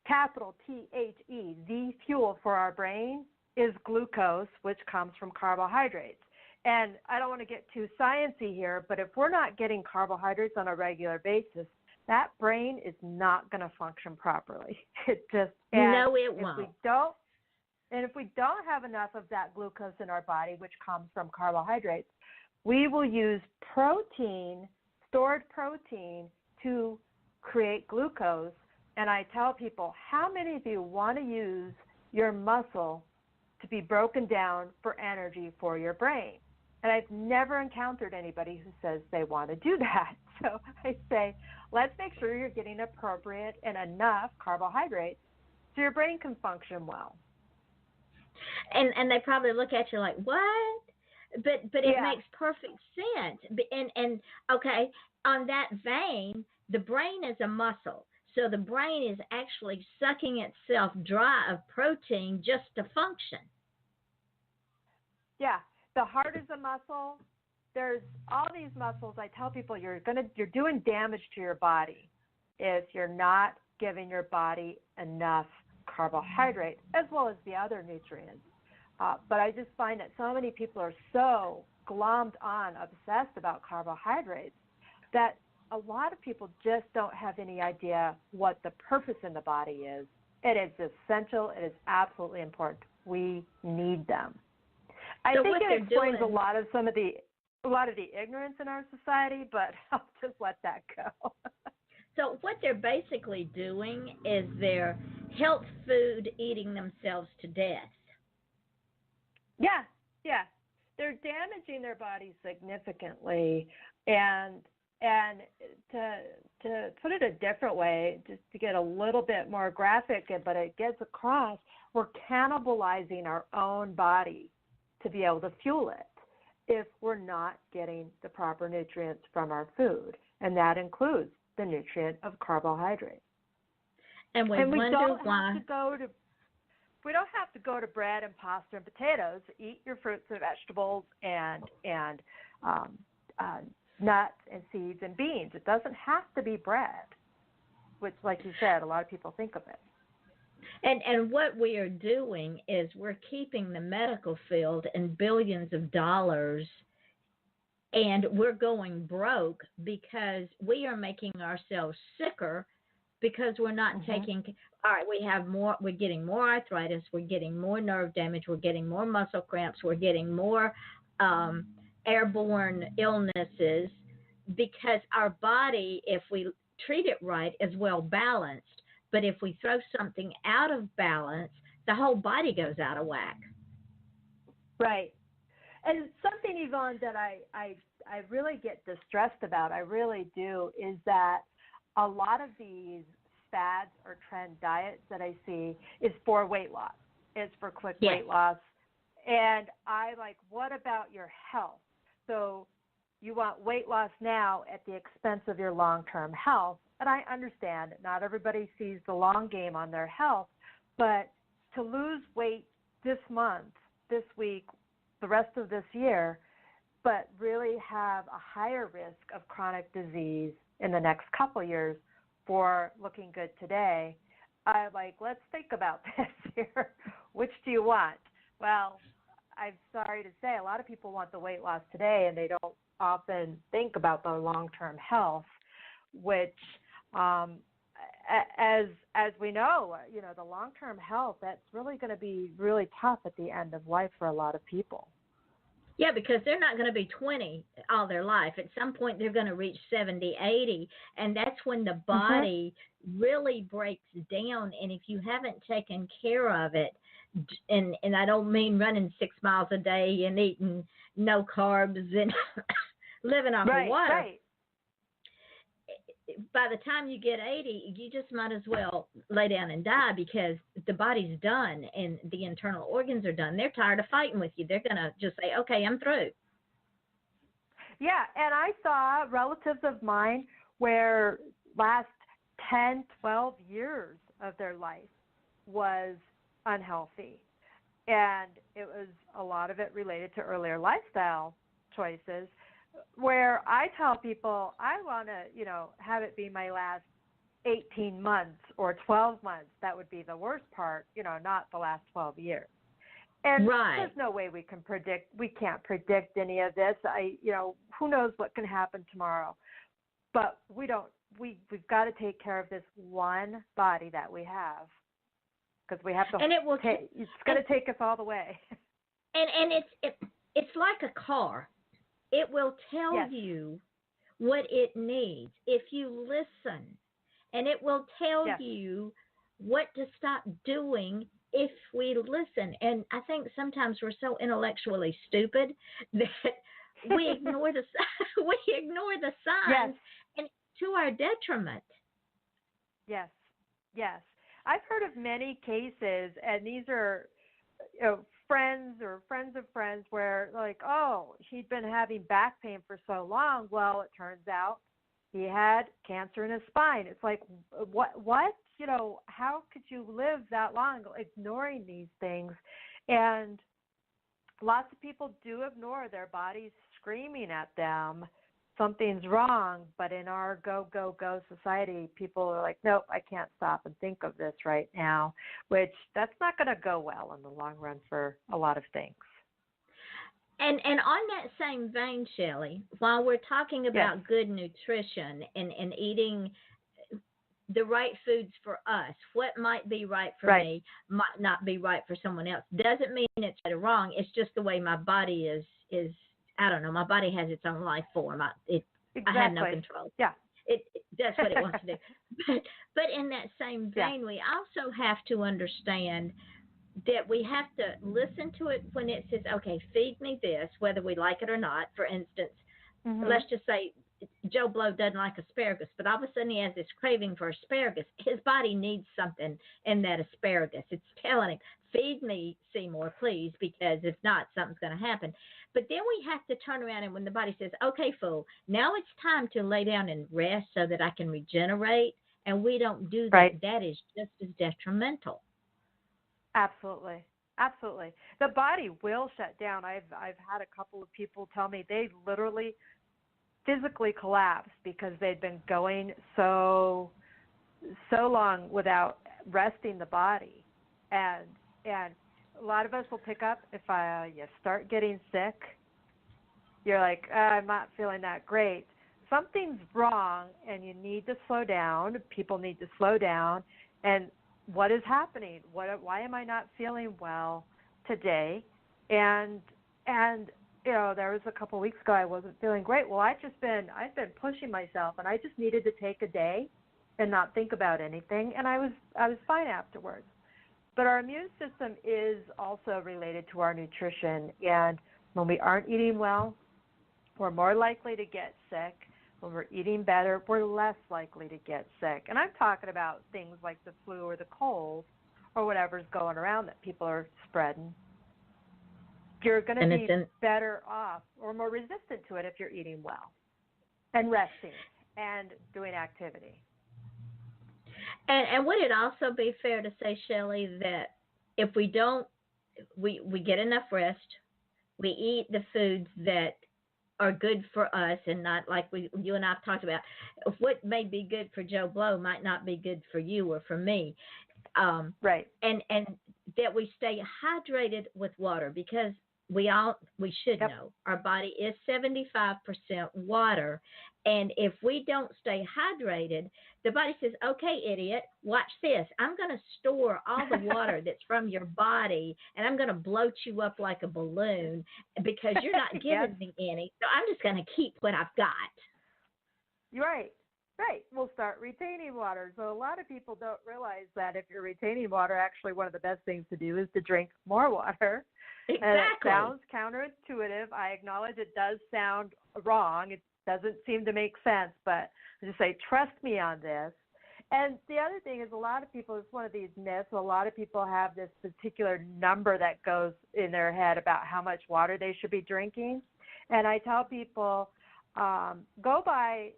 capital THE, the fuel for our brain is glucose, which comes from carbohydrates. And I don't want to get too sciencey here, but if we're not getting carbohydrates on a regular basis, that brain is not going to function properly. It just no, it won't. If we don't have enough of that glucose in our body, which comes from carbohydrates, we will use stored protein, to create glucose. And I tell people, how many of you want to use your muscle to be broken down for energy for your brain? And I've never encountered anybody who says they want to do that. So I say, let's make sure you're getting appropriate and enough carbohydrates so your brain can function well. And they probably look at you like, what? But it makes perfect sense. And okay, on that vein, the brain is a muscle. So the brain is actually sucking itself dry of protein just to function. Yeah. The heart is a muscle. There's all these muscles. I tell people you're doing damage to your body if you're not giving your body enough carbohydrate as well as the other nutrients. But I just find that so many people are so glommed on, obsessed about carbohydrates, that a lot of people just don't have any idea what the purpose in the body is. It is essential. It is absolutely important. We need them. I think it explains a lot of the ignorance in our society, but I'll just let that go. So what they're basically doing is they're health food eating themselves to death. Yeah. They're damaging their bodies significantly, and to put it a different way, just to get a little bit more graphic, but it gets across, we're cannibalizing our own body to be able to fuel it if we're not getting the proper nutrients from our food, and that includes the nutrient of carbohydrates. And we don't have to go to bread and pasta and potatoes. Eat your fruits and vegetables and nuts and seeds and beans. It doesn't have to be bread, which, like you said, a lot of people think of it. And what we are doing is we're keeping the medical field in billions of dollars, and we're going broke because we are making ourselves sicker because we're not taking. All right, we're getting more arthritis, we're getting more nerve damage, we're getting more muscle cramps, we're getting more airborne illnesses because our body, if we treat it right, is well balanced. But if we throw something out of balance, the whole body goes out of whack. Right. And something, Yvonne, that I really get distressed about, I really do, is that a lot of these fads or trend diets that I see is for weight loss. It's for quick weight loss. And I'm like, what about your health? So you want weight loss now at the expense of your long-term health. And I understand not everybody sees the long game on their health, But to lose weight this month, this week, the rest of this year, but really have a higher risk of chronic disease in the next couple years for looking good today, I'm like, let's think about this here. Which do you want? Well, I'm sorry to say a lot of people want the weight loss today, and they don't often think about the long-term health, which as we know, the long-term health, that's really going to be really tough at the end of life for a lot of people. Yeah, because they're not going to be 20 all their life. At some point, they're going to reach 70, 80, and that's when the body really breaks down. And if you haven't taken care of it, and I don't mean running 6 miles a day and eating no carbs and living off of water. Right. By the time you get 80, you just might as well lay down and die because the body's done and the internal organs are done. They're tired of fighting with you. They're going to just say, okay, I'm through. Yeah, and I saw relatives of mine where last 10, 12 years of their life was unhealthy. And it was a lot of it related to earlier lifestyle choices, where I tell people I want to, have it be my last 18 months or 12 months. That would be the worst part, not the last 12 years. And there's no way we can't predict any of this. Who knows what can happen tomorrow. But we've got to take care of this one body that we have, because we have to, and it's going to take us all the way. And it's like a car. It will tell you what it needs if you listen, and it will tell you what to stop doing if we listen. And I think sometimes we're so intellectually stupid that we ignore the signs, and to our detriment. Yes. I've heard of many cases, and these are friends or friends of friends where, like, oh, he'd been having back pain for so long. Well, it turns out he had cancer in his spine. It's like, what? How could you live that long ignoring these things? And lots of people do ignore their bodies screaming at them something's wrong, but in our go society, people are like, nope, I can't stop and think of this right now, which that's not going to go well in the long run for a lot of things. And on that same vein, Shelley, while we're talking about good nutrition and eating the right foods for us, what might be right for me might not be right for someone else. Doesn't mean it's right or wrong. It's just the way my body is I don't know. My body has its own life form. I have no control. Yeah. It does what it wants to do. But in that same vein, we also have to understand that we have to listen to it when it says, okay, feed me this, whether we like it or not. For instance, let's just say Joe Blow doesn't like asparagus, but all of a sudden he has this craving for asparagus. His body needs something in that asparagus. It's telling him, feed me, Seymour, please, because if not, something's going to happen. But then we have to turn around, and when the body says, okay, fool, now it's time to lay down and rest so that I can regenerate, and we don't do that, that is just as detrimental. Absolutely. The body will shut down. I've had a couple of people tell me they literally physically collapsed because they'd been going so long without resting the body. And a lot of us will pick up if you start getting sick. You're like, I'm not feeling that great. Something's wrong, and you need to slow down. People need to slow down. And what is happening? Why am I not feeling well today? And there was a couple of weeks ago I wasn't feeling great. Well, I've been pushing myself, and I just needed to take a day and not think about anything, and I was fine afterwards. But our immune system is also related to our nutrition, and when we aren't eating well, we're more likely to get sick. When we're eating better, we're less likely to get sick. And I'm talking about things like the flu or the cold or whatever's going around that people are spreading. You're going to be better off or more resistant to it if you're eating well and resting and doing activity. And would it also be fair to say, Shelley, that if we don't, we get enough rest, we eat the foods that are good for us and not like you and I've talked about, what may be good for Joe Blow might not be good for you or for me. Right. And that we stay hydrated with water, because we should know our body is 75% water. And if we don't stay hydrated, the body says, okay, idiot, watch this. I'm going to store all the water that's from your body, and I'm going to bloat you up like a balloon because you're not giving me any. So I'm just going to keep what I've got. Right. Right. We'll start retaining water. So a lot of people don't realize that if you're retaining water, actually one of the best things to do is to drink more water. Exactly. And it sounds counterintuitive. I acknowledge it does sound wrong. It doesn't seem to make sense, but I just say, trust me on this. And the other thing is, a lot of people, it's one of these myths, a lot of people have this particular number that goes in their head about how much water they should be drinking. And I tell people, go by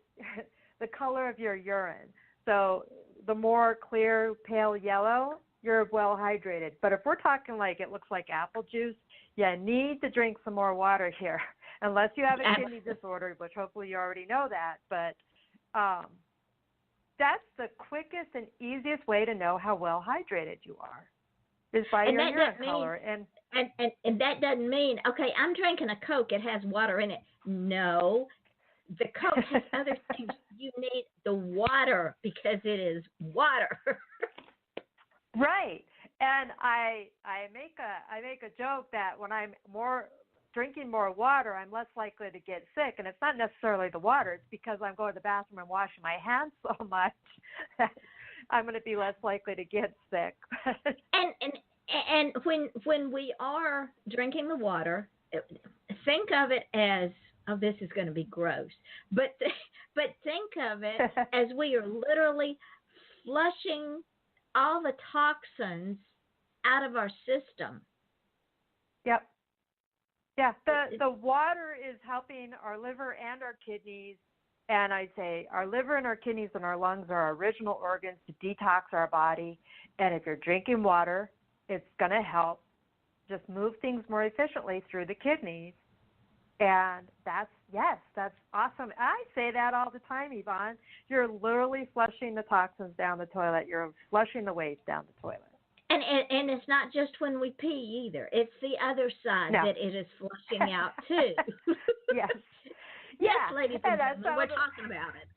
the color of your urine. So the more clear, pale yellow, you're well hydrated. But if we're talking like it looks like apple juice, you need to drink some more water here, unless you have a kidney disorder, which hopefully you already know that. But that's the quickest and easiest way to know how well hydrated you are, is by your urine color. And that doesn't mean, okay, I'm drinking a Coke, it has water in it. No, the Coke has other things. You need the water because it is water. Right. And I make a joke that when I'm drinking more water, I'm less likely to get sick. And it's not necessarily the water. It's because I'm going to the bathroom and washing my hands so much that I'm going to be less likely to get sick. And when we are drinking the water, think of it as, oh, this is going to be gross. But think of it as we are literally flushing all the toxins out of our system. Yep. Yeah, the water is helping our liver and our kidneys, and I'd say our liver and our kidneys and our lungs are our original organs to detox our body. And if you're drinking water, it's going to help just move things more efficiently through the kidneys. And that's awesome. I say that all the time, Yvonne. You're literally flushing the toxins down the toilet. You're flushing the waste down the toilet. And it's not just when we pee either. It's the other side that it is flushing out too. Yes. Yes, ladies and gentlemen, we're talking about it.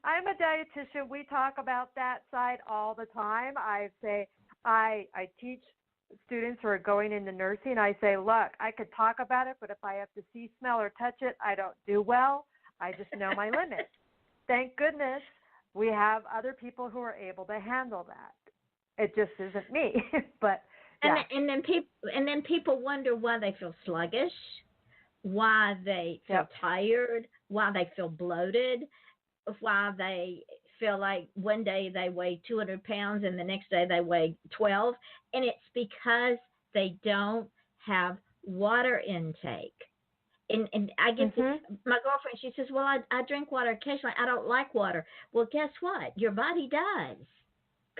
I'm a dietitian. We talk about that side all the time. I say I teach students who are going into nursing. I say, look, I could talk about it, but if I have to see, smell, or touch it, I don't do well. I just know my limits. Thank goodness we have other people who are able to handle that. It just isn't me. But yeah. And then people wonder why they feel sluggish, why they feel tired, why they feel bloated, why they feel like one day they weigh 200 pounds and the next day they weigh 12. And it's because they don't have water intake. And I get my girlfriend, she says, well, I drink water occasionally. I don't like water. Well, guess what? Your body does.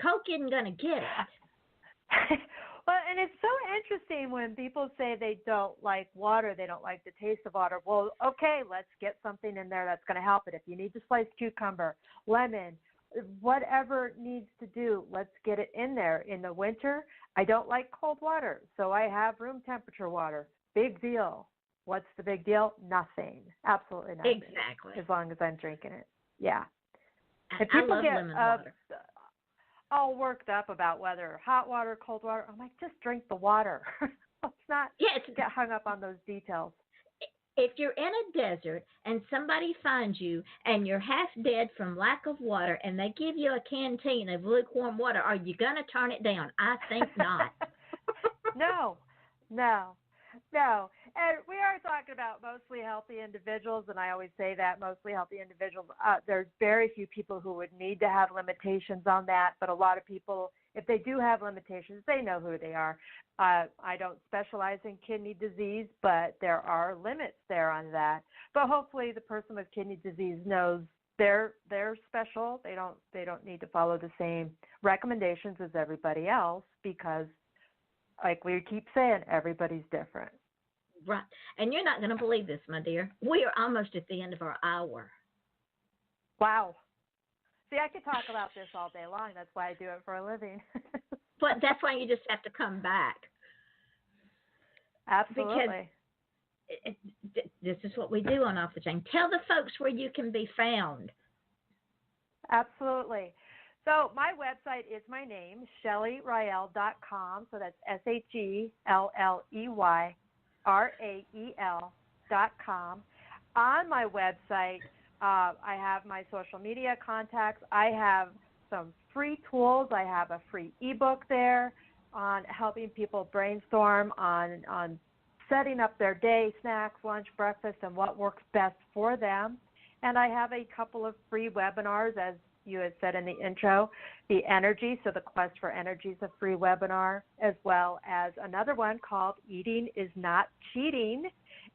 Coke isn't going to get it. Well, and it's so interesting when people say they don't like water, they don't like the taste of water. Well, okay, let's get something in there that's going to help it. If you need to slice cucumber, lemon, whatever needs to do, let's get it in there. In the winter, I don't like cold water, so I have room temperature water. Big deal. What's the big deal? Nothing. Absolutely nothing. Exactly. As long as I'm drinking it. Yeah. And people get lemon water. All worked up about whether hot water, cold water. I'm like, just drink the water. Let's not get hung up on those details. If you're in a desert and somebody finds you and you're half dead from lack of water and they give you a canteen of lukewarm water, are you going to turn it down? I think not. No. And we are talking about mostly healthy individuals, and I always say that, mostly healthy individuals. There's very few people who would need to have limitations on that, but a lot of people, if they do have limitations, they know who they are. I don't specialize in kidney disease, but there are limits there on that. But hopefully the person with kidney disease knows they're special. They don't need to follow the same recommendations as everybody else because, like we keep saying, everybody's different. Right. And you're not going to believe this, my dear. We are almost at the end of our hour. Wow. See, I could talk about this all day long. That's why I do it for a living. But that's why you just have to come back. Absolutely. Because this is what we do on Off the Chain. Tell the folks where you can be found. Absolutely. So my website is my name, ShelleyRael.com. So that's ShelleyRael.com. On my website, I have my social media contacts. I have some free tools. I have a free ebook there on helping people brainstorm on setting up their day, snacks, lunch, breakfast, and what works best for them. And I have a couple of free webinars, as you had said in the intro, the Energy, so the Quest for Energy is a free webinar, as well as another one called Eating is Not Cheating.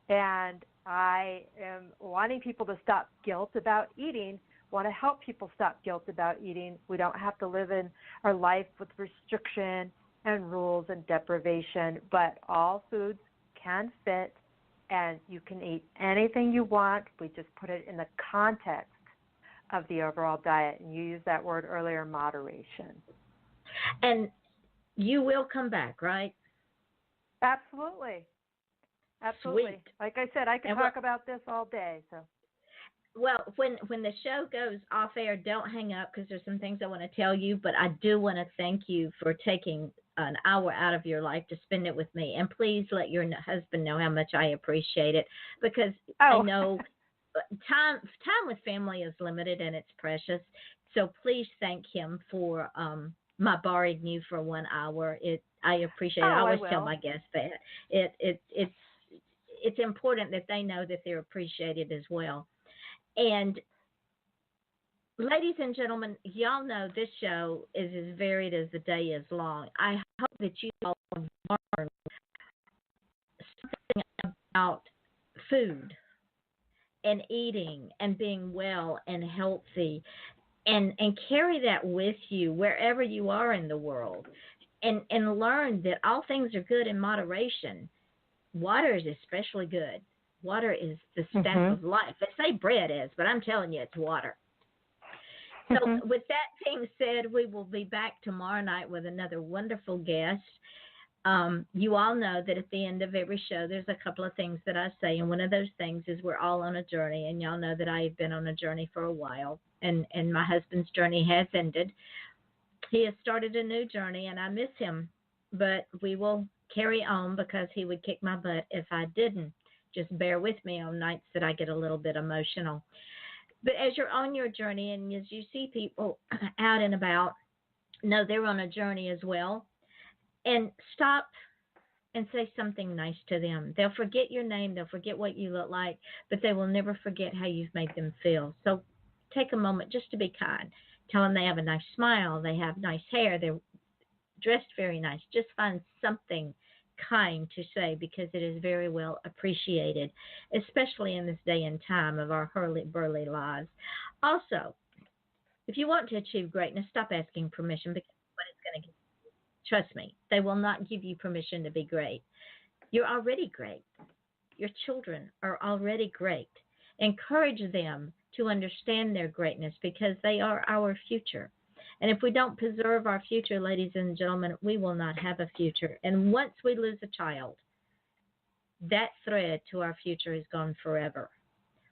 And I am wanting people to stop guilt about eating, want to help people stop guilt about eating. We don't have to live in our life with restriction and rules and deprivation, but all foods can fit, and you can eat anything you want. We just put it in the context of the overall diet, and you used that word earlier, moderation. And you will come back, right? Absolutely. Sweet. Like I said, I could talk about this all day. So. Well, when the show goes off air, don't hang up because there's some things I want to tell you, but I do want to thank you for taking an hour out of your life to spend it with me. And please let your husband know how much I appreciate it, because I know time with family is limited and it's precious. So please thank him for my borrowing you for 1 hour. I appreciate it. I always tell my guests that. It's important that they know that they're appreciated as well. And ladies and gentlemen, y'all know this show is as varied as the day is long. I hope that you all learn something about food and eating and being well and healthy, and carry that with you wherever you are in the world, and learn that all things are good in moderation. Water is especially good. Water is the staff of life. They say bread is, but I'm telling you, it's water. So with that being said, we will be back tomorrow night with another wonderful guest. You all know that at the end of every show, there's a couple of things that I say, and one of those things is we're all on a journey, and y'all know that I've been on a journey for a while, and my husband's journey has ended. He has started a new journey, and I miss him, but we will carry on because he would kick my butt if I didn't. Just bear with me on nights that I get a little bit emotional. But as you're on your journey and as you see people out and about, know they're on a journey as well. And stop and say something nice to them. They'll forget your name. They'll forget what you look like, but they will never forget how you've made them feel. So take a moment just to be kind. Tell them they have a nice smile. They have nice hair. They're dressed very nice. Just find something kind to say, because it is very well appreciated, especially in this day and time of our hurly-burly lives. Also, if you want to achieve greatness, stop asking permission, because what it's going to give you. Trust me, they will not give you permission to be great. You're already great. Your children are already great. Encourage them to understand their greatness, because they are our future. And if we don't preserve our future, ladies and gentlemen, we will not have a future. And once we lose a child, that thread to our future is gone forever.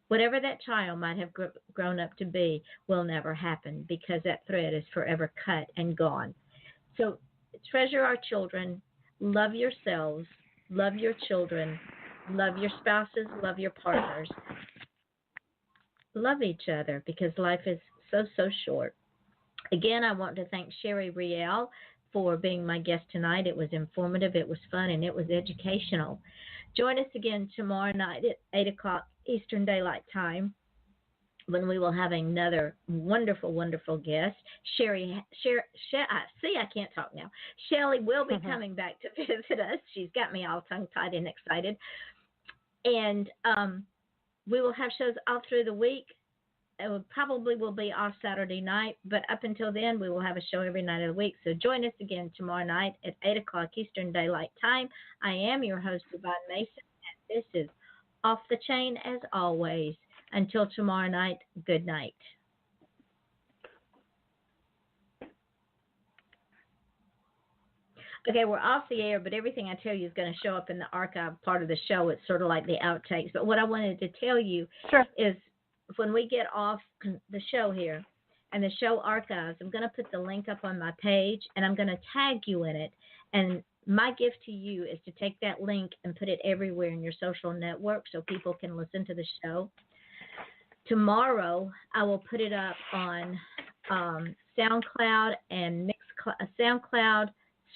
Whatever that child might have grown up to be will never happen, because that thread is forever cut and gone. So treasure our children, love yourselves, love your children, love your spouses, love your partners. Love each other, because life is so short. Again, I want to thank Sherry Rael for being my guest tonight. It was informative, it was fun, and it was educational. Join us again tomorrow night at 8 o'clock Eastern Daylight Time, when we will have another wonderful, wonderful guest. Shelley will be coming back to visit us. She's got me all tongue-tied and excited. And we will have shows all through the week. probably will be off Saturday night, but up until then, we will have a show every night of the week. So join us again tomorrow night at 8 o'clock Eastern Daylight Time. I am your host, Yvonne Mason, and this is Off the Chain as always. Until tomorrow night, good night. Okay, we're off the air, but everything I tell you is going to show up in the archive part of the show. It's sort of like the outtakes. But what I wanted to tell you is when we get off the show here and the show archives, I'm going to put the link up on my page, and I'm going to tag you in it. And my gift to you is to take that link and put it everywhere in your social network so people can listen to the show. Tomorrow, I will put it up on SoundCloud and SoundCloud,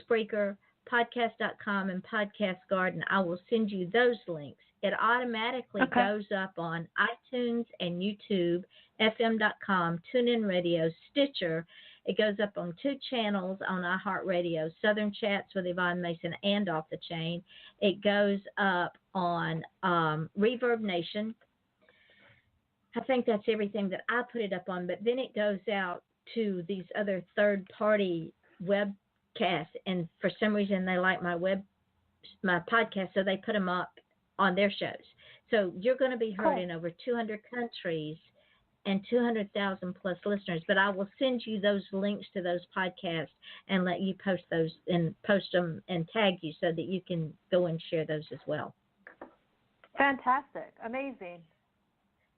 Spreaker, podcast.com, and Podcast Garden. I will send you those links. It automatically goes up on iTunes and YouTube, FM.com, TuneIn Radio, Stitcher. It goes up on 2 channels on iHeartRadio, Southern Chats with Yvonne Mason and Off the Chain. It goes up on Reverb Nation. I think that's everything that I put it up on, but then it goes out to these other third-party webcasts, and for some reason they like my podcast, so they put them up on their shows. So you're going to be heard in over 200 countries and 200,000 plus listeners, but I will send you those links to those podcasts and let you post those and post them and tag you so that you can go and share those as well. Fantastic. Amazing.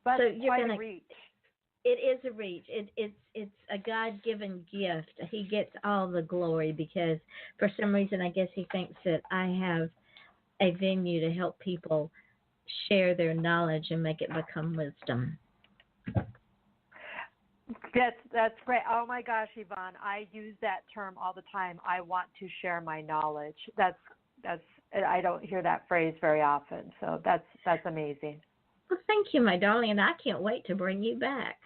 But so you're quite gonna, a reach. It is a reach. It's a God-given gift. He gets all the glory because for some reason I guess he thinks that I have a venue to help people share their knowledge and make it become wisdom. That's great. Oh my gosh, Yvonne, I use that term all the time. I want to share my knowledge. That's I don't hear that phrase very often. So that's amazing. Well, thank you, my darling, and I can't wait to bring you back.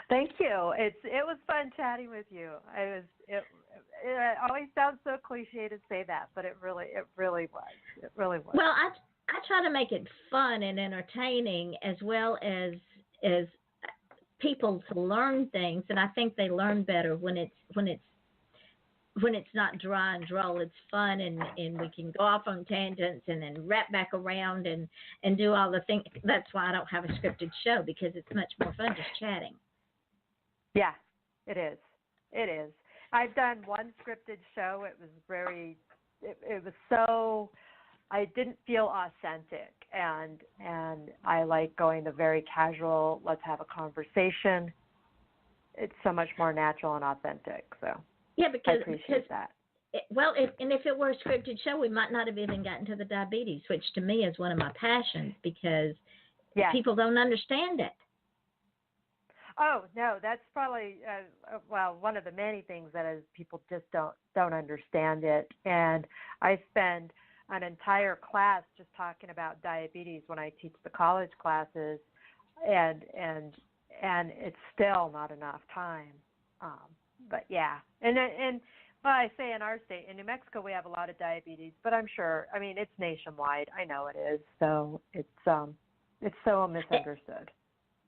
Thank you. It was fun chatting with you. It always sounds so cliche to say that, but it really was. It really was. Well, I try to make it fun and entertaining as well as people to learn things, and I think they learn better when it's not dry and droll. It's fun, and we can go off on tangents and then wrap back around and do all the things. That's why I don't have a scripted show, because it's much more fun just chatting. Yeah, it is. It is. I've done one scripted show. It was so, I didn't feel authentic, and I like going the very casual, let's have a conversation. It's so much more natural and authentic, so. Yeah, because I appreciate that. If it were a scripted show, we might not have even gotten to the diabetes, which to me is one of my passions, because people don't understand it. Oh no, that's probably one of the many things that is people just don't understand it. And I spend an entire class just talking about diabetes when I teach the college classes, and it's still not enough time. But yeah, and well, I say in our state, in New Mexico, we have a lot of diabetes, but I'm sure, I mean, it's nationwide. I know it is. So it's so misunderstood.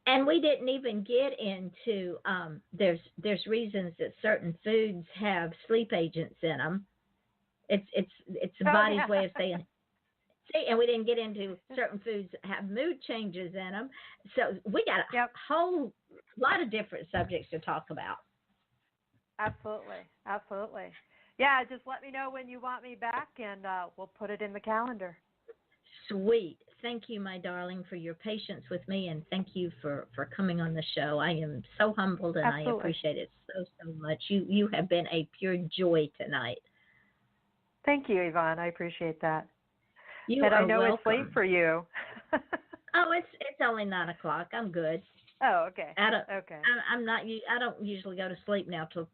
And we didn't even get into there's reasons that certain foods have sleep agents in them. It's the body's way of saying. See, and we didn't get into certain foods that have mood changes in them. So we got a whole lot of different subjects to talk about. Absolutely. Yeah, just let me know when you want me back, and we'll put it in the calendar. Sweet. Thank you, my darling, for your patience with me, and thank you for coming on the show. I am so humbled, and I appreciate it so much. You have been a pure joy tonight. Thank you, Yvonne. I appreciate that. You and are I know welcome. It's late for you. Oh, it's only 9 o'clock. I'm good. Oh, okay. I don't usually go to sleep now till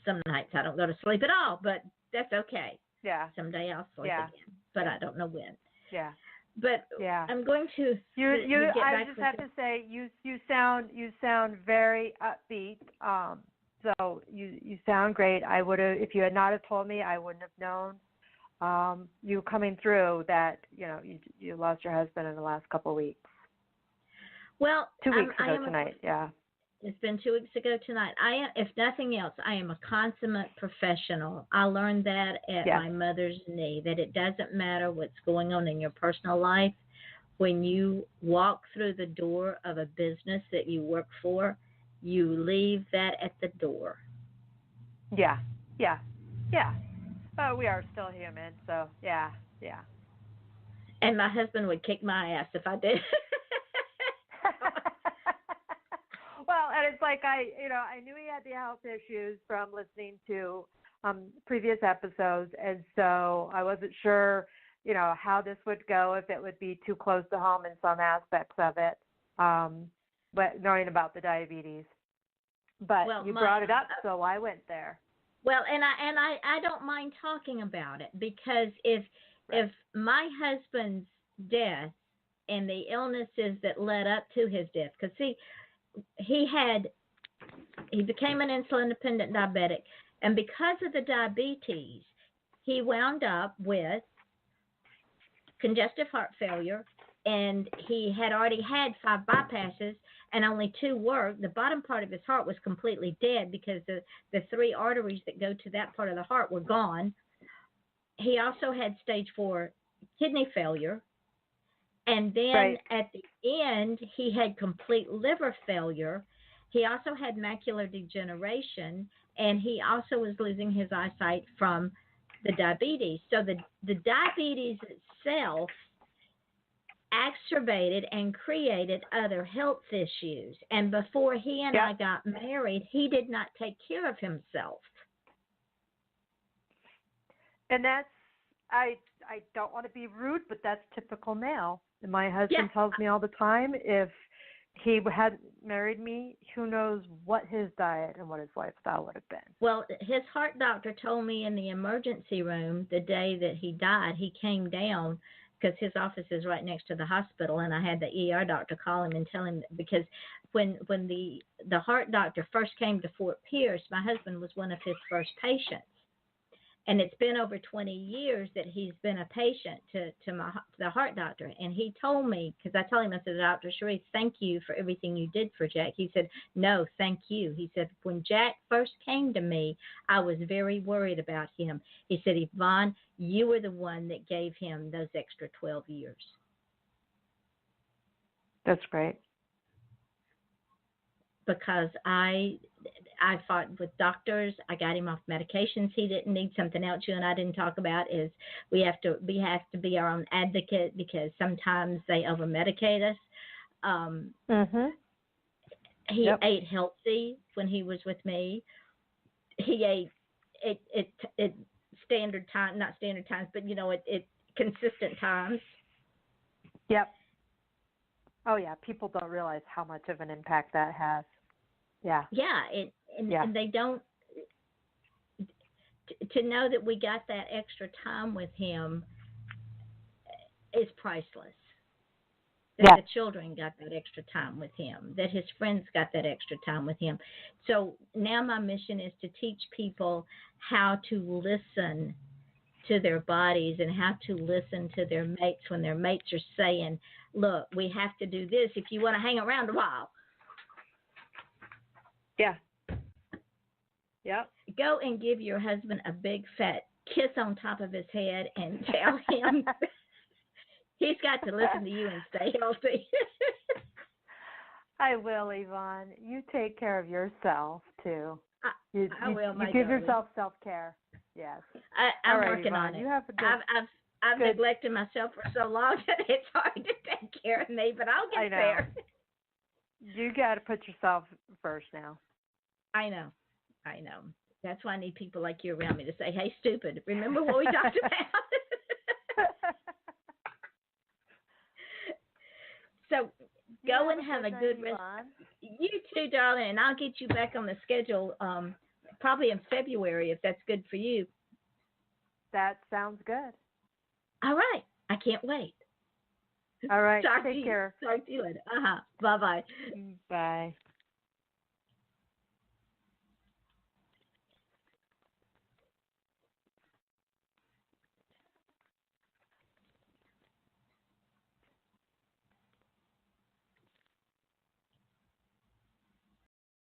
some nights. I don't go to sleep at all, but that's okay. Yeah. Someday I'll sleep again, but I don't know when. Yeah. But I'm going to. I just have to say, you sound very upbeat. So you sound great. I would have, if you had not have told me, I wouldn't have known. You coming through that, you lost your husband in the last couple of weeks. Well, 2 weeks ago tonight, yeah. It's been 2 weeks ago tonight. If nothing else, I am a consummate professional. I learned that at my mother's knee, that it doesn't matter what's going on in your personal life. When you walk through the door of a business that you work for, you leave that at the door. Yeah. We are still human, so yeah. And my husband would kick my ass if I did. Well, and it's like I knew he had the health issues from listening to previous episodes, and so I wasn't sure, how this would go, if it would be too close to home in some aspects of it, but knowing about the diabetes. But you brought it up, so I went there. Well, and I don't mind talking about it, because if my husband's death and the illnesses that led up to his death, because see, he became an insulin-dependent diabetic, and because of the diabetes, he wound up with congestive heart failure, and he had already had 5 bypasses, and only 2 worked. The bottom part of his heart was completely dead because the 3 arteries that go to that part of the heart were gone. He also had stage 4 kidney failure. And then at the end, he had complete liver failure. He also had macular degeneration, and he also was losing his eyesight from the diabetes. So the diabetes itself exacerbated and created other health issues. And before he and I got married, he did not take care of himself. And that's, I don't want to be rude, but that's typical now. And my husband tells me all the time, if he hadn't married me, who knows what his diet and what his lifestyle would have been. Well, his heart doctor told me in the emergency room the day that he died, he came down, because his office is right next to the hospital, and I had the ER doctor call him and tell him, because when the heart doctor first came to Fort Pierce, my husband was one of his first patients. And it's been over 20 years that he's been a patient to the heart doctor. And he told me, because I told him, I said, Dr. Sheree, thank you for everything you did for Jack. He said, no, thank you. He said, when Jack first came to me, I was very worried about him. He said, Yvonne, you were the one that gave him those extra 12 years. That's great. Because I fought with doctors. I got him off medications he didn't need. Something else you and I didn't talk about is we have to be our own advocate, because sometimes they over medicate us. He ate healthy when he was with me. He ate it standard time, not standard times, but it consistent times. Yep. Oh yeah, people don't realize how much of an impact that has. Yeah. Yeah, and they don't. To know that we got that extra time with him is priceless. That the children got that extra time with him, that his friends got that extra time with him. So now my mission is to teach people how to listen to their bodies and how to listen to their mates when their mates are saying, look, we have to do this if you want to hang around a while. Yeah. Yep. Go and give your husband a big fat kiss on top of his head and tell him he's got to listen to you and stay healthy. I will, Yvonne. You take care of yourself, too. I will, my You give darling. yourself self-care. Yes. I'm right, working Yvonne. on it. You have a good, I've neglected myself for so long that it's hard to take care of me, but I'll get there. You got to put yourself first now. I know. That's why I need people like you around me to say, hey, stupid, remember what we talked about? So go and have a good rest. You too, darling, and I'll get you back on the schedule probably in February if that's good for you. That sounds good. All right. I can't wait. All right. Take care. Talk to you later. Bye-bye. Bye.